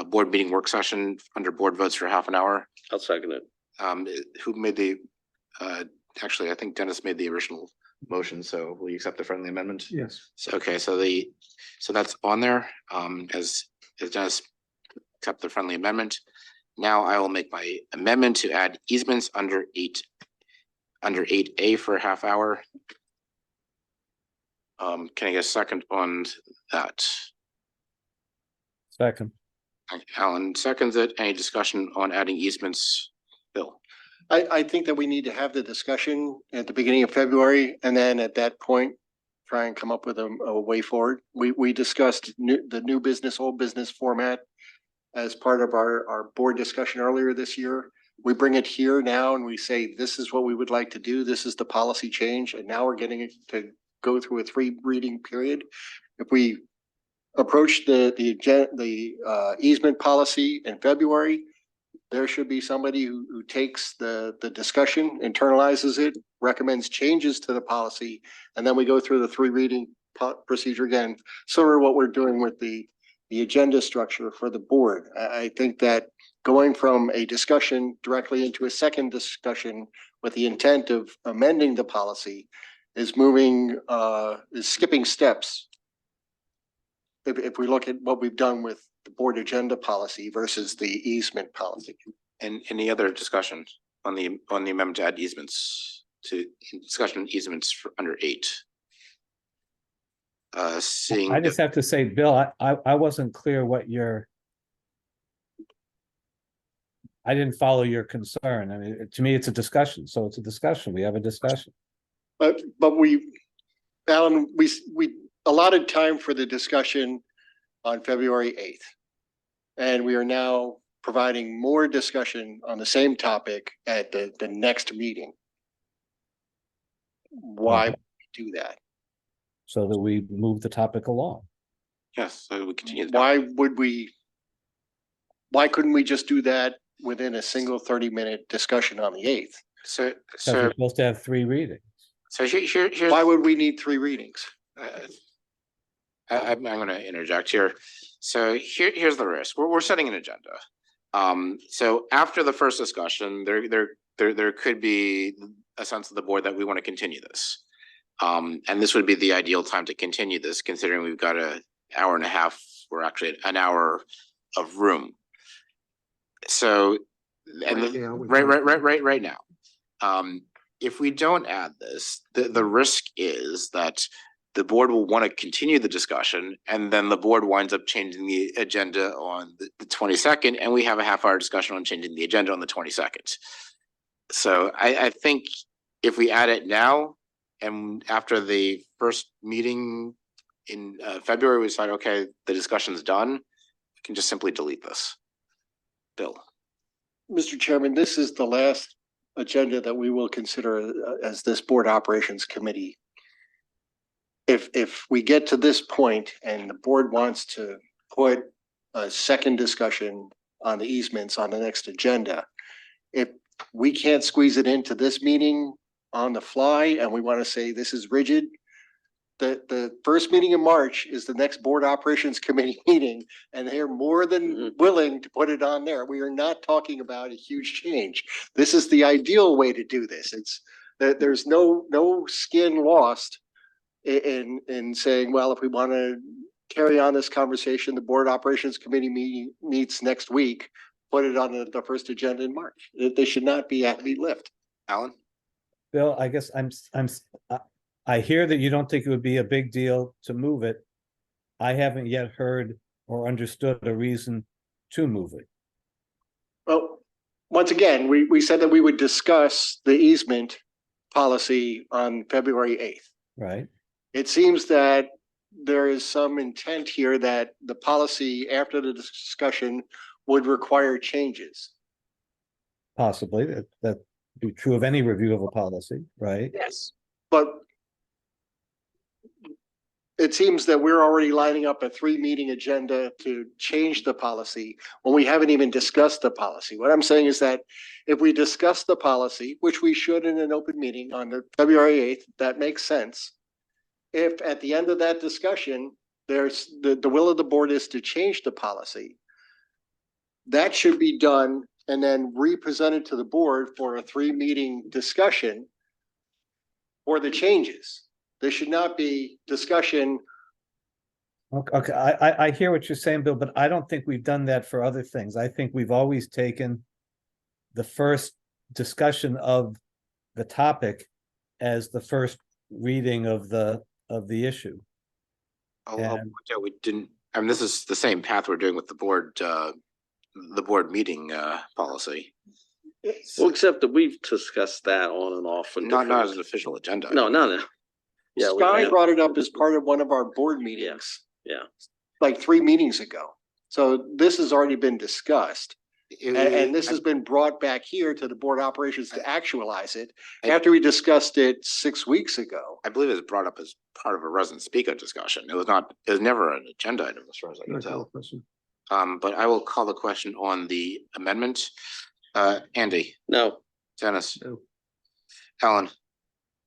board meeting work session under board votes for half an hour. I'll second it. Who made the, actually, I think Dennis made the original motion, so will you accept the friendly amendment? Yes. So, okay, so that's on there, as Dennis accept the friendly amendment. Now I will make my amendment to add easements under 8A for a half hour. Can I get a second on that? Second. Alan seconds it. Any discussion on adding easements? Bill? I think that we need to have the discussion at the beginning of February, and then at that point, try and come up with a way forward. We discussed the new business, old business format as part of our board discussion earlier this year. We bring it here now and we say, this is what we would like to do. This is the policy change. And now we're getting it to go through a 3 reading period. If we approach the easement policy in February, there should be somebody who takes the discussion, internalizes it, recommends changes to the policy, and then we go through the three reading procedure again. Sort of what we're doing with the agenda structure for the board. I think that going from a discussion directly into a second discussion with the intent of amending the policy is is skipping steps. If we look at what we've done with the board agenda policy versus the easement policy. And any other discussion on the amendment to add easements to discussion easements for under 8? Seeing. I just have to say, Bill, I wasn't clear what I didn't follow your concern. I mean, to me, it's a discussion, so it's a discussion. We have a discussion. But Alan, we allotted time for the discussion on February 8th. And we are now providing more discussion on the same topic at the next meeting. Why would we do that? So that we move the topic along. Yes, so we continue. Why couldn't we just do that within a single 30-minute discussion on the 8th? So Because we're supposed to have 3 readings. here's. Why would we need 3 readings? I'm gonna interject here. So here's the risk. We're setting an agenda. So after the first discussion, there could be a sense of the board that we want to continue this. And this would be the ideal time to continue this, considering we've got an hour and a half, or actually an hour of room. So, and right now, if we don't add this, the risk is that the board will want to continue the discussion, and then the board winds up changing the agenda on the 22nd, and we have a half-hour discussion on changing the agenda on the 22nd. So I think if we add it now, and after the first meeting in February, we decide, okay, the discussion's done, we can just simply delete this. Bill. Mr. Chairman, this is the last agenda that we will consider as this board operations committee. If we get to this point and the board wants to put a second discussion on the easements on the next agenda, if we can't squeeze it into this meeting on the fly and we want to say this is rigid, the first meeting in March is the next board operations committee meeting, and they're more than willing to put it on there. We are not talking about a huge change. This is the ideal way to do this. It's that there's no skin lost in saying, well, if we want to carry on this conversation, the board operations committee meets next week, put it on the first agenda in March. They should not be at heavy lift. Alan? Bill, I guess I hear that you don't think it would be a big deal to move it. I haven't yet heard or understood a reason to move it. Well, once again, we said that we would discuss the easement policy on February 8th. Right. It seems that there is some intent here that the policy after the discussion would require changes. Possibly, that be true of any review of a policy, right? Yes. But it seems that we're already lining up a 3-meeting agenda to change the policy when we haven't even discussed the policy. What I'm saying is that if we discuss the policy, which we should in an open meeting on the February 8th, that makes sense. If at the end of that discussion, there's the will of the board is to change the policy, that should be done and then re-presented to the board for a 3-meeting discussion for the changes. There should not be discussion. Okay, I hear what you're saying, Bill, but I don't think we've done that for other things. I think we've always taken the first discussion of the topic as the first reading of the issue. We didn't, I mean, this is the same path we're doing with the board meeting policy. Well, except that we've discussed that on and off. Not as an official agenda. No. Yeah, Sky brought it up as part of one of our board meetings. Yeah. Like 3 meetings ago. So this has already been discussed. And this has been brought back here to the board operations to actualize it after we discussed it 6 weeks ago. I believe it was brought up as part of a resident speaker discussion. It was never an agenda item as far as I can tell. But I will call the question on the amendment. Andy, No, Dennis, No. Ellen,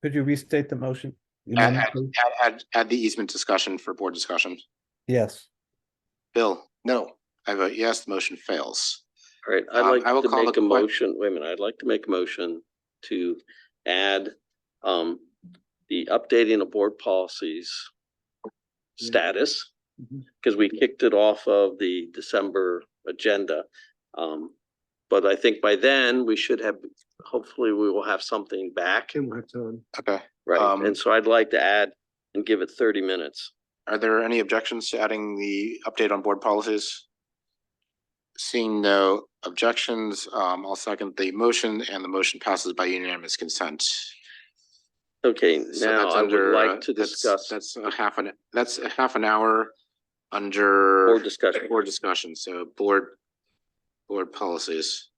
Could you restate the motion? The add, amendment, add, please? add the easement discussion for board discussion. Yes, Bill, No, I vote yes, the motion fails. all right, I'd I like will to call make the a que- motion, wait a minute, I'd like to make a motion to add, the updating of board policies status, Mhm. because we kicked it off of the December agenda. But I think by then we should have, hopefully we will have something back, And we'll have time. Okay, right? And so I'd like to add and give it 30 minutes. are there any objections to adding the update on board policies? Seeing no objections, I'll second the motion and the motion passes by unanimous consent. Okay, So now that's I would under, like to that's- discuss That's a half an hour under. board discussion. Board discussion, so board policies.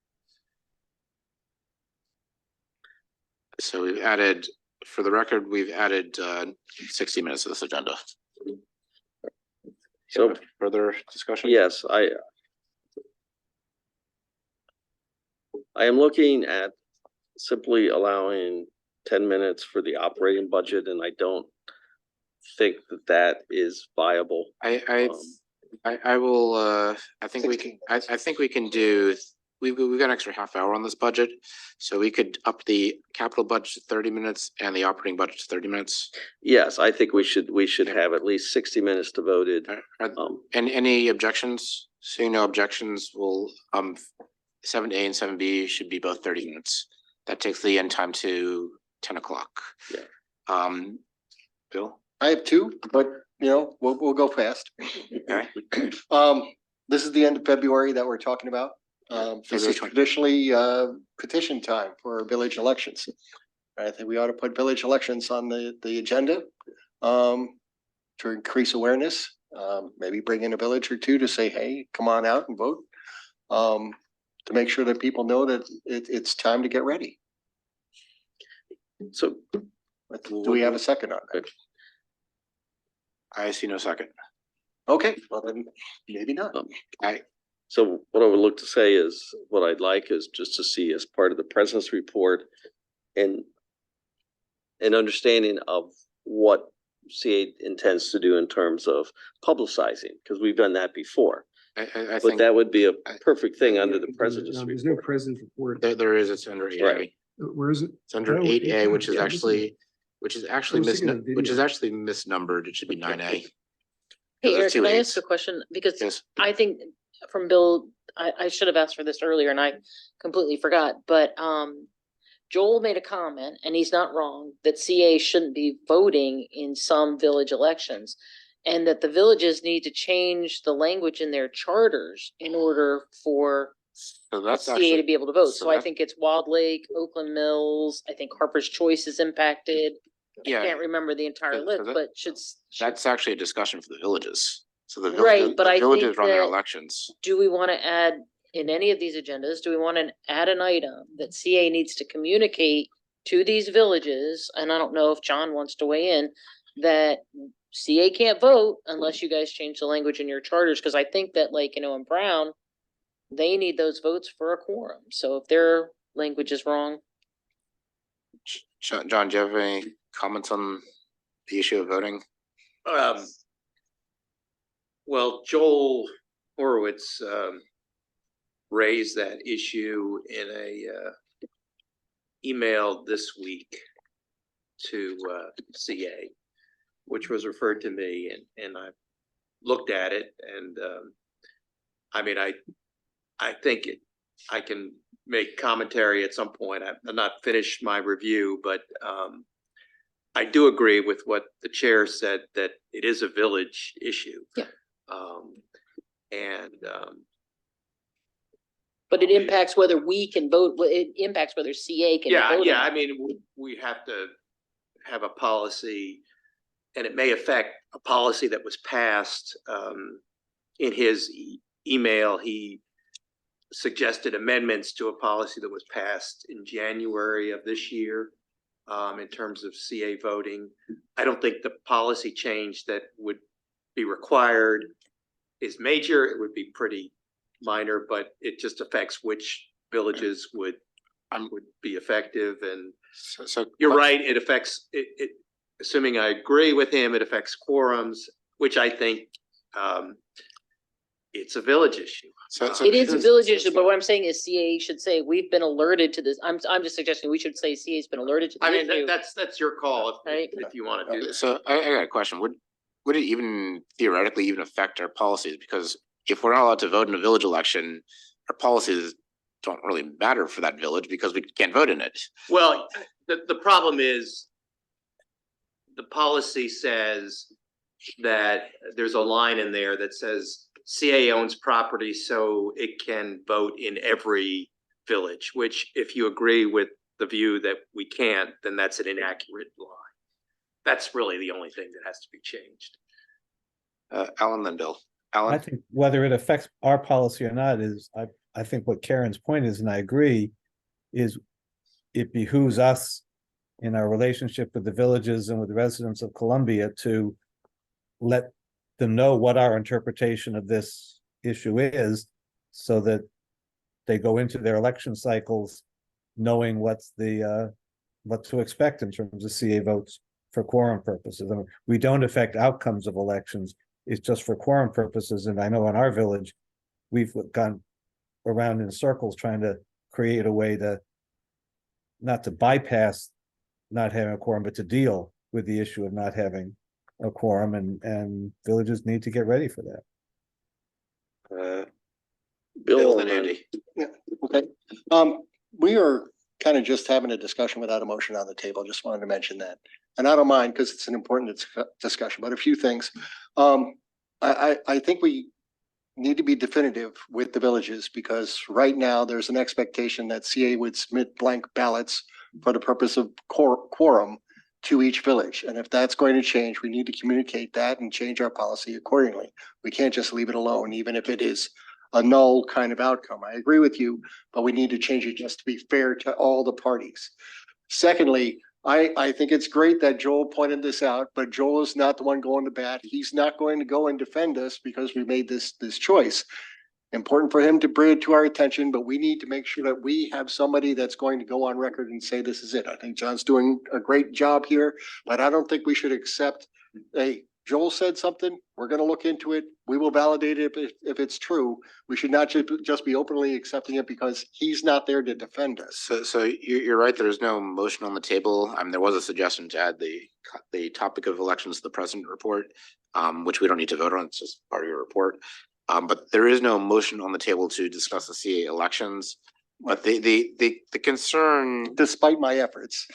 So we've added, for the record, we've added 60 minutes to this agenda. So, Further discussion? yes, I am looking at simply allowing 10 minutes for the operating budget, and I don't think that that is viable. I will, I think we can, I think we can do, we've got an extra half hour on this budget. So we could up the capital budget to 30 minutes and the operating budget to 30 minutes. Yes, I think we should have at least 60 minutes devoted. And any objections? Seeing no objections, will 7A and 7B should be both 30 minutes. That takes the end time to 10 o'clock. Yeah. Bill? I have two, but we'll go fast. Okay. This is the end of February that we're talking about. This February is 20. traditionally petition time for village elections. I think we ought to put village elections on the agenda to increase awareness. Maybe bring in a village or two to say, hey, come on out and vote. To make sure that people know that it's time to get ready. So, Do we have a second on that? I see no second. Okay, well then, maybe not. so what I would look to say is, what I'd like is just to see as part of the president's report and an understanding of what CA intends to do in terms of publicizing, because we've done that before. I But think that would be a perfect thing under the president's There's no report. president's report. there is, it's under 8A. Right. Where is it? It's under Oh, 8A, which is yeah, actually was thinking of which is video. actually misnumbered. It should be 9A. Hey, Those are Eric, two can I eights. ask a question? Because Yes, I think from Bill, I should have asked for this earlier and I completely forgot, but Joel made a comment, and he's not wrong, that CA shouldn't be voting in some village elections. And that the villages need to change the language in their charters in order for so that's CA to actually, be able to vote. so So I that- think it's Wild Lake, Oakland Mills, I think Harper's Choice is impacted. I yeah, can't remember the entire So- so list, that- but that's actually a discussion for the villages. So the Right, but I villages think run their that- elections. do we want to add in any of these agendas, do we want to add an item that CA needs to communicate to these villages? And I don't know if John wants to weigh in, that CA can't vote unless you guys change the language in your charters, because I think that in Brown, they need those votes for a quorum. So if their language is wrong, John, do you have any comments on the issue of voting? Well, Joel Horowitz raised that issue in a email this week to CA, which was referred to me, and I looked at it, and I mean, I think I can make commentary at some point. I've not finished my review, but I do agree with what the chair said, that it is a village issue. Yeah. And but it impacts whether we can vote, it impacts whether CA can vote. yeah, I mean, we have to have a policy, and it may affect a policy that was passed. In his email, he suggested amendments to a policy that was passed in January of this year, in terms of CA voting. I don't think the policy change that would be required is major, it would be pretty minor, but it just affects which villages would be effective, and So you're right, it affects, assuming I agree with him, it affects quorums, which I think, it's a village issue. So It is a village issue, but what I'm saying is CA should say, we've been alerted to this. I'm just suggesting we should say CA's been alerted to I this mean, issue. that's your call Right. if you want to do that. So I got a question. Would it even theoretically even affect our policies? Because if we're not allowed to vote in a village election, our policies don't really matter for that village because we can't vote in it. Well, the problem is the policy says that there's a line in there that says CA owns property, so it can vote in every village, which if you agree with the view that we can't, then that's an inaccurate line. That's really the only thing that has to be changed. Alan, then Bill. I Alan, think whether it affects our policy or not is, I think what Karen's point is, and I agree, is it behooves us in our relationship with the villages and with the residents of Columbia to let them know what our interpretation of this issue is, so that they go into their election cycles knowing what to expect in terms of CA votes for quorum purposes. I mean, we don't affect outcomes of elections. It's just for quorum purposes. And I know in our village, we've gone around in circles trying to create a way to not to bypass not having a quorum, but to deal with the issue of not having a quorum, and villages need to get ready for that. Bill, and then Andy. Okay, we are kind of just having a discussion without a motion on the table. Just wanted to mention that. And I don't mind because it's an important discussion, but a few things. I think we need to be definitive with the villages because right now there's an expectation that CA would submit blank ballots for the purpose of quorum to each village. And if that's going to change, we need to communicate that and change our policy accordingly. We can't just leave it alone, even if it is a null kind of outcome. I agree with you, but we need to change it just to be fair to all the parties. Secondly, I think it's great that Joel pointed this out, but Joel is not the one going to bat. He's not going to go and defend us because we made this choice. Important for him to bring it to our attention, but we need to make sure that we have somebody that's going to go on record and say, this is it. I think John's doing a great job here, but I don't think we should accept, hey, Joel said something, we're going to look into it. We will validate it if it's true. We should not just be openly accepting it because he's not there to defend us. So you're right. There's no motion on the table. There was a suggestion to add the topic of elections to the president report, which we don't need to vote on. It's just part of your report. But there is no motion on the table to discuss the CA elections. But the concern, Despite my efforts.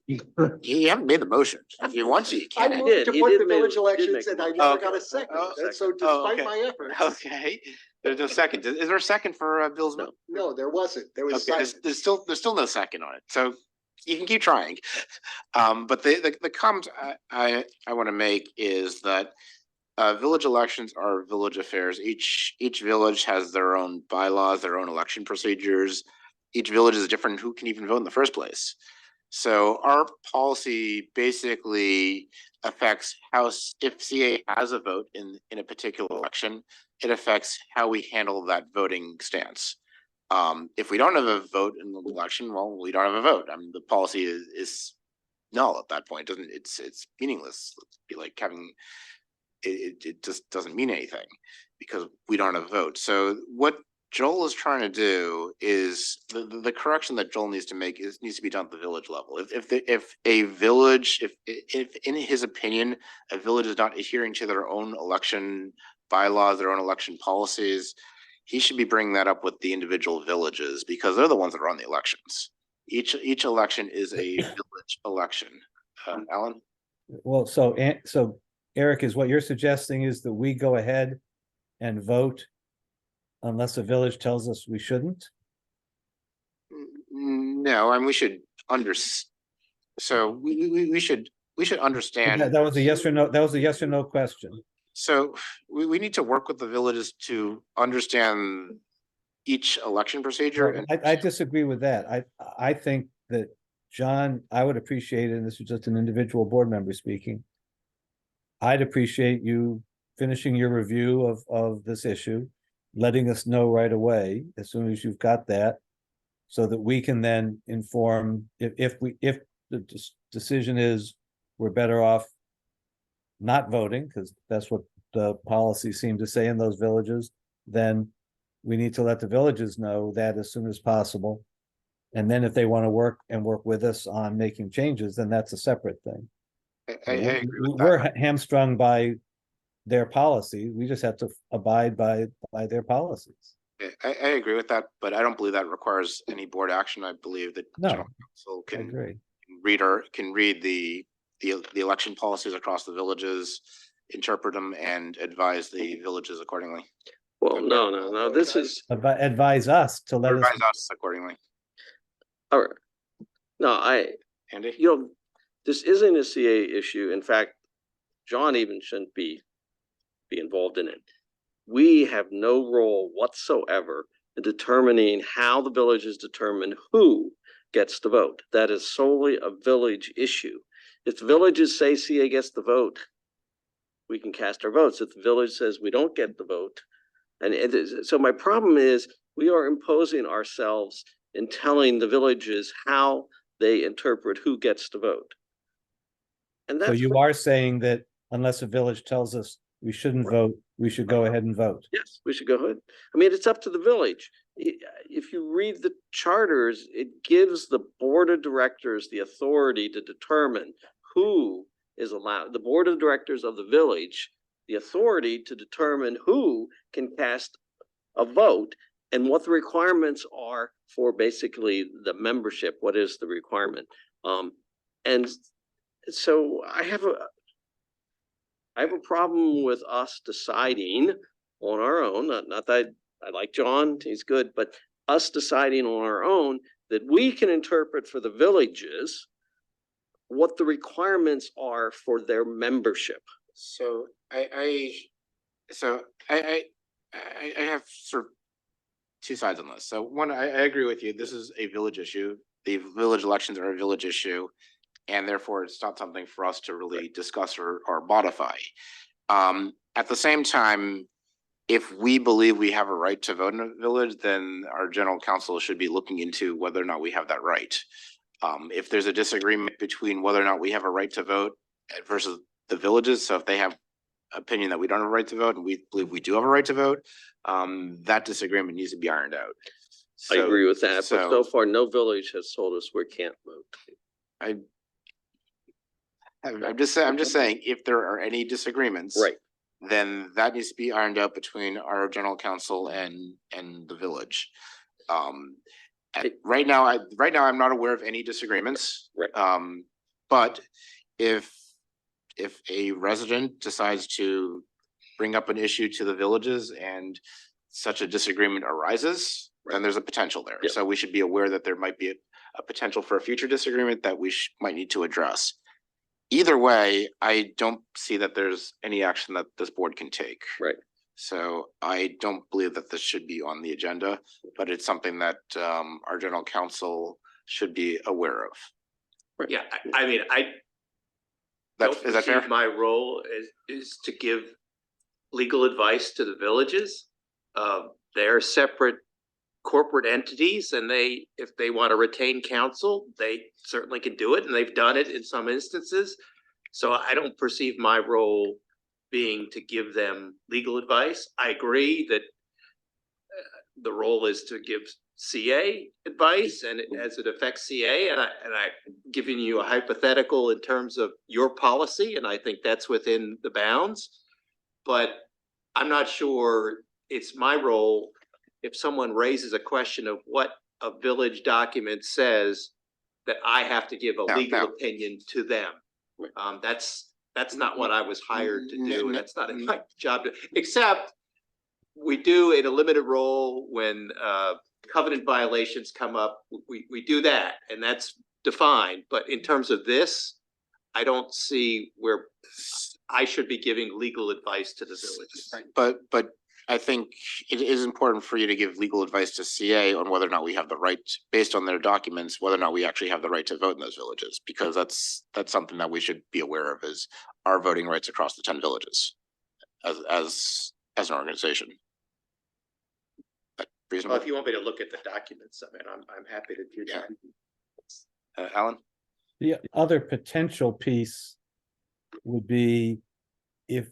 you haven't made the motion. If you want to, you I can. moved to He put did the make- village did elections make and a I motion. never got a second. Oh, And so oh, despite okay. my efforts, Okay, there's no second. Is there a second for Bill's? No. no, there wasn't. There was Okay, silence. there's still no second on it, so you can keep trying. But the comment I want to make is that village elections are village affairs. Each village has their own bylaws, their own election procedures. Each village is different who can even vote in the first place. So our policy basically affects how, if CA has a vote in a particular election, it affects how we handle that voting stance. If we don't have a vote in the election, well, we don't have a vote. The policy is null at that point. It's meaningless. It'd be like having it just doesn't mean anything because we don't have a vote. So what Joel is trying to do is the correction that Joel needs to make needs to be done at the village level. If a village, if in his opinion, a village is not adhering to their own election bylaws, their own election policies, he should be bringing that up with the individual villages because they're the ones that are on the elections. Each election is a village election. Alan? Well, so Eric, is what you're suggesting is that we go ahead and vote unless a village tells us we shouldn't? No, we should so we should understand. That was a yes or no, that was a yes or no question. So we need to work with the villages to understand each election procedure. And I disagree with that. I think that, John, I would appreciate it, and this is just an individual board member speaking. I'd appreciate you finishing your review of this issue, letting us know right away as soon as you've got that, so that we can then inform if the decision is we're better off not voting, because that's what the policies seem to say in those villages, then we need to let the villages know that as soon as possible. And then if they want to work with us on making changes, then that's a separate thing. I agree with We're that. hamstrung by their policy. We just have to abide by their policies. I agree with that, but I don't believe that requires any board action. I believe that No, general council I can agree. read the election policies across the villages, interpret them, and advise the villages accordingly. Well, no, this is, Advise us to let us, Advise us accordingly. all right. No, Andy? this isn't a CA issue. In fact, John even shouldn't be involved in it. We have no role whatsoever in determining how the villages determine who gets the vote. That is solely a village issue. If the villages say CA gets the vote, we can cast our votes. If the village says we don't get the vote, so my problem is we are imposing ourselves in telling the villages how they interpret who gets to vote. And so that's, you are saying that unless a village tells us we shouldn't vote, we should go ahead and vote. yes, we should go ahead. I mean, it's up to the village. If you read the charters, it gives the board of directors the authority to determine who is allowed, the board of directors of the village, the authority to determine who can cast a vote and what the requirements are for basically the membership. What is the requirement? And so I have a problem with us deciding on our own, not that I like John, he's good, but us deciding on our own that we can interpret for the villages what the requirements are for their membership. So I have sort of two sides on this. So one, I agree with you. This is a village issue. The village elections are a village issue, and therefore it's not something for us to really discuss or modify. At the same time, if we believe we have a right to vote in a village, then our general counsel should be looking into whether or not we have that right. If there's a disagreement between whether or not we have a right to vote versus the villages, so if they have opinion that we don't have a right to vote and we believe we do have a right to vote, that disagreement needs to be ironed out. I So- agree with that, but so far, no village has told us we can't vote. I'm just saying, if there are any disagreements. Right. Then that needs to be ironed out between our general counsel and the village. Right now, I'm not aware of any disagreements. Right. But if a resident decides to bring up an issue to the villages and such a disagreement arises, then there's a potential there. Yep. So we should be aware that there might be a potential for a future disagreement that we might need to address. Either way, I don't see that there's any action that this board can take. Right. So I don't believe that this should be on the agenda, but it's something that our general counsel should be aware of. Yeah, I mean, I That, don't is that fair? perceive my role is to give legal advice to the villages. They're separate corporate entities, and if they want to retain counsel, they certainly can do it, and they've done it in some instances. So I don't perceive my role being to give them legal advice. I agree that the role is to give CA advice, and as it affects CA, and I giving you a hypothetical in terms of your policy, and I think that's within the bounds. But I'm not sure it's my role, if someone raises a question of what a village document says, that I have to give a legal opinion to them. That's not what I was hired to do, and that's not in my job to, except we do in a limited role when covenant violations come up, we do that, and that's defined. But in terms of this, I don't see where I should be giving legal advice to the villages. Right, but I think it is important for you to give legal advice to CA on whether or not we have the right, based on their documents, whether or not we actually have the right to vote in those villages, because that's something that we should be aware of, is our voting rights across the 10 villages. as an organization. That Well, reasonable? if you want me to look at the documents, I mean, I'm happy to do Yeah. that. Alan? The other potential piece would be if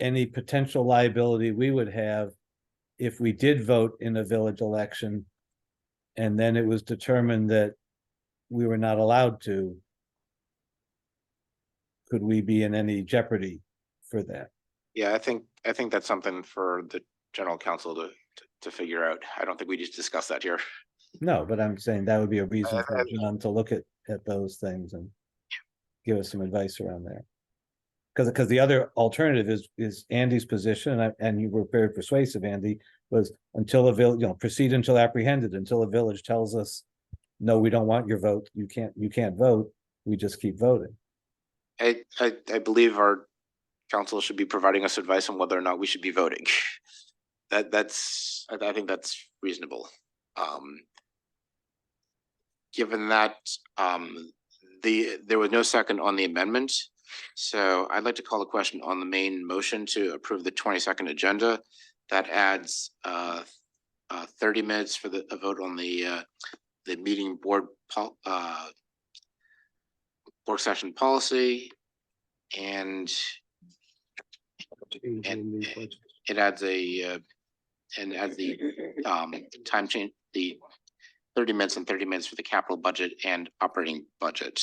any potential liability we would have if we did vote in a village election and then it was determined that we were not allowed to, could we be in any jeopardy for that? Yeah, I think that's something for the general counsel to figure out. I don't think we just discuss that here. No, but I'm saying that would be a reason for I- John to look at those things and give us some advice around there. Because the other alternative is Andy's position, and you were very persuasive, Andy, was until a village, proceed until apprehended, until a village tells us, no, we don't want your vote, you can't vote, we just keep voting. I believe our council should be providing us advice on whether or not we should be voting. I think that's reasonable. Given that, there was no second on the amendment. So I'd like to call the question on the main motion to approve the 22nd agenda. That adds 30 minutes for a vote on the meeting board work session policy. And it adds the time change, the 30 minutes and 30 minutes for the capital budget and operating budget.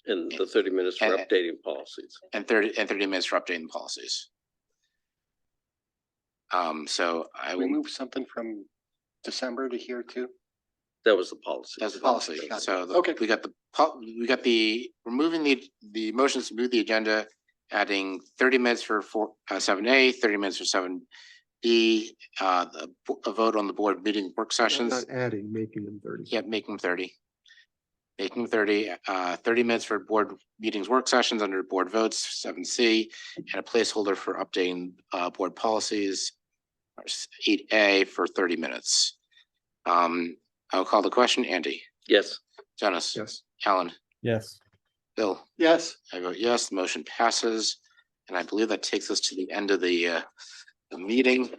And the 30 minutes for And- updating policies. And 30 minutes for updating the policies. So I We will, move something from December to here too? That was the policy. that's the policy, policy. got it. So Okay. removing the motions to move the agenda, adding 30 minutes for 7A, 30 minutes for 7B, a vote on the board meeting work sessions. Not adding, making them 30. Yeah, making 30. Making 30 minutes for board meetings, work sessions under board votes, 7C, and a placeholder for updating board policies, 8A for 30 minutes. I'll call the question. Andy, Yes. Dennis, Yes. Alan, Yes, Bill, Yes, I vote yes, the motion passes. And I believe that takes us to the end of the meeting.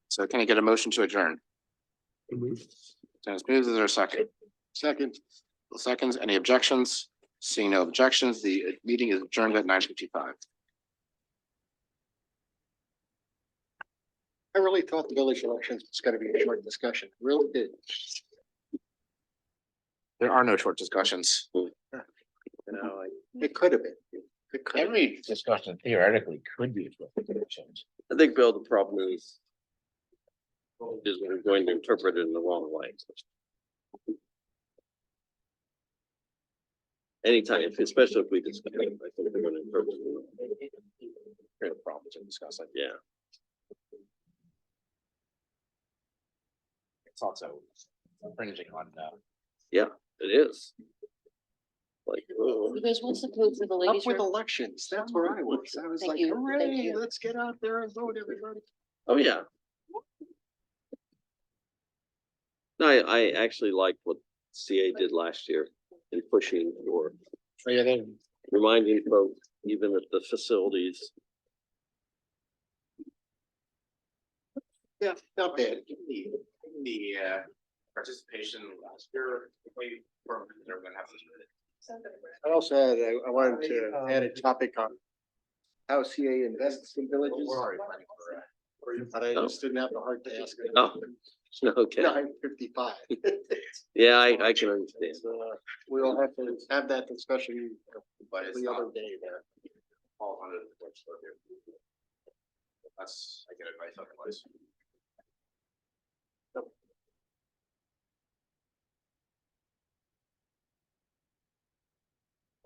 So can I get a motion to adjourn? Dennis moves, is there a second? second. Bill seconds, any objections? Seeing no objections, the meeting is adjourned at 9:55. I really thought the village elections was gonna be a short discussion, really did. There are no short discussions. It could have been. It could have. Every discussion theoretically could be. I think, Bill, the problem is we're going to interpret it in the wrong way. Anytime, especially if we discuss it, I think they're going to interpret it. in the wrong way. Here are the problems in discussing. Yeah. It's also infringing on, Yeah, it is. Like, oh, You guys, what's the code for the Up ladies' with room? elections, that's where I was. I was Thank like, you, thank hooray, you. let's get out there and vote, everybody. oh, yeah. No, I actually liked what CA did last year in pushing for reminding folks, even at the facilities. Yeah, not bad. The participation last year, they're gonna have to. I also had, I wanted to add a topic on how CA invests in villages. But I just didn't have the heart to ask it. Oh, okay. 9:55. Yeah, I can understand. So, we'll have to have that discussion But it's the not other day there. all under the court's purview. That's, I get advice otherwise.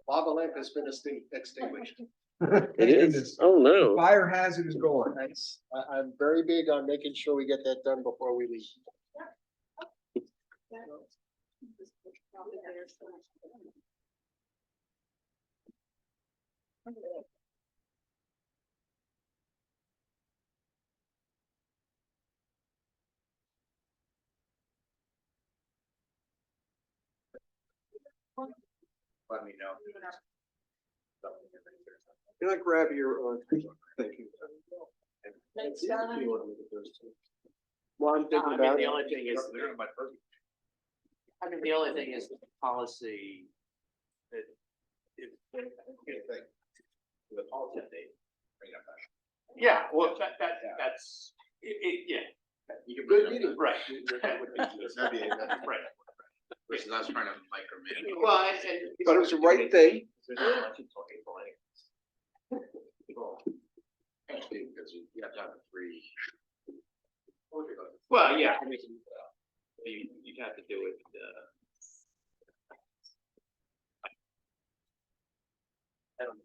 Lava lamp has been extinguished. It is. Oh, no. Fire hazard is gone. I'm very big on making sure we get that done before we leave. Let me know. Can I grab your, thank you. Thanks, Do Donna. you wanna look at those two? Well, I'm thinking about it. only thing is, I mean, the only thing is the policy. That if. The policy update. Yeah, well, that's, yeah. Good meeting. Right. That would be- That'd be- Right. Versus us trying to micromanage. Well, and. But it was the right thing. Actually, because you have to have three. Well, yeah, I mean, you'd have to do it, I don't-